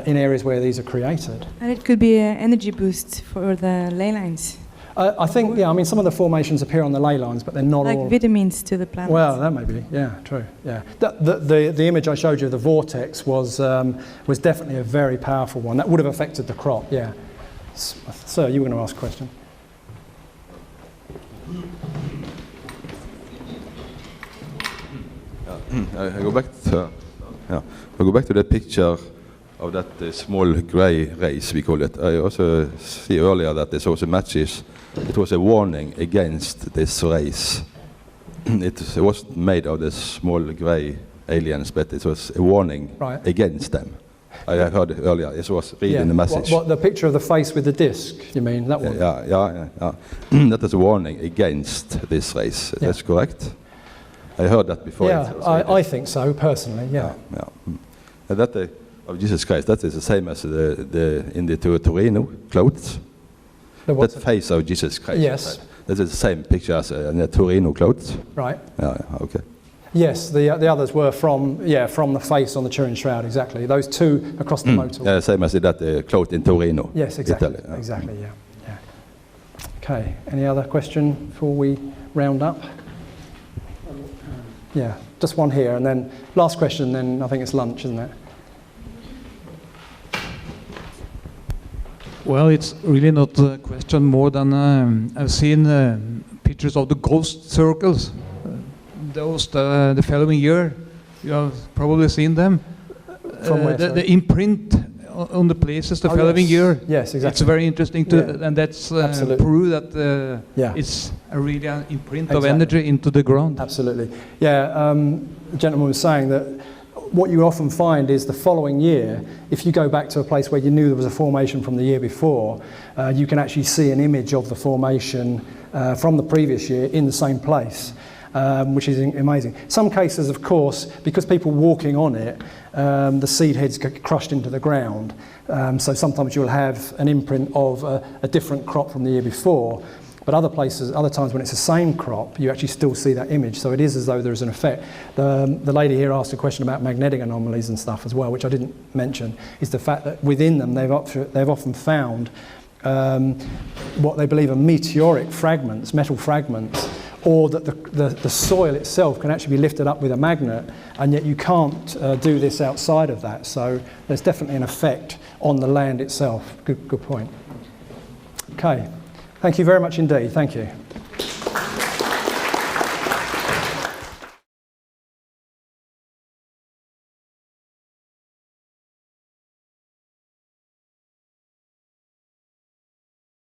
In areas where these are created. And it could be an energy boost for the ley lines. I think, yeah, I mean, some of the formations appear on the ley lines, but they're not like all... vitamins to the plant. Well, that may be, yeah, true, yeah. The image I showed you of the vortex was definitely a very powerful one. That would have affected the crop, yeah. Sir, you were going to ask a question. I go back to that picture of that small grey race, we call it. I also see earlier that there's also matches. It was a warning against this race. It wasn't made of the small grey aliens, but it was a warning against them. I heard it earlier. It was reading the message. What, the picture of the face with the disc, you mean, that one? Yeah. That is a warning against this race. Yeah. That's correct? I heard that before. Yeah, I think so, personally, yeah. And that of Jesus Christ, that is the same as in the Torino clothes. That face of Jesus Christ. Yes. That is the same picture as in the Torino clothes. Right. Yeah, okay. Yes, the others were from the face on the Turin shroud, exactly. Those two across the motorway. Yeah, same as that cloth in Torino. Yes, exactly. Italy, yeah. Exactly, yeah. Okay, any other question before we round up? Yeah, just one here, and then last question, then I think it's lunch, isn't it? Well, it's really not a question more than I've seen pictures of the ghost circles. Those the following year, you have probably seen them. From where, the imprint on the places the following year. Yes, exactly. It's very interesting to, and that's prove that it's really an imprint of energy into the ground. Absolutely. Yeah, the gentleman was saying that what you often find is the following year, if you go back to a place where you knew there was a formation from the year before, you can actually see an image of the formation from the previous year in the same place. Which is amazing. Some cases, of course, because people walking on it, the seed heads get crushed into the ground. So sometimes you'll have an imprint of a different crop from the year before. But other times when it's the same crop, you actually still see that image. So it is as though there's an effect. The lady here asked a question about magnetic anomalies and stuff as well, which I didn't mention, is the fact that within them they've often found what they believe are meteoric fragments, metal fragments, or that the soil itself can actually be lifted up with a magnet, and yet you can't do this outside of that. So there's definitely an effect on the land itself. Good point. Okay, thank you very much indeed. Thank you.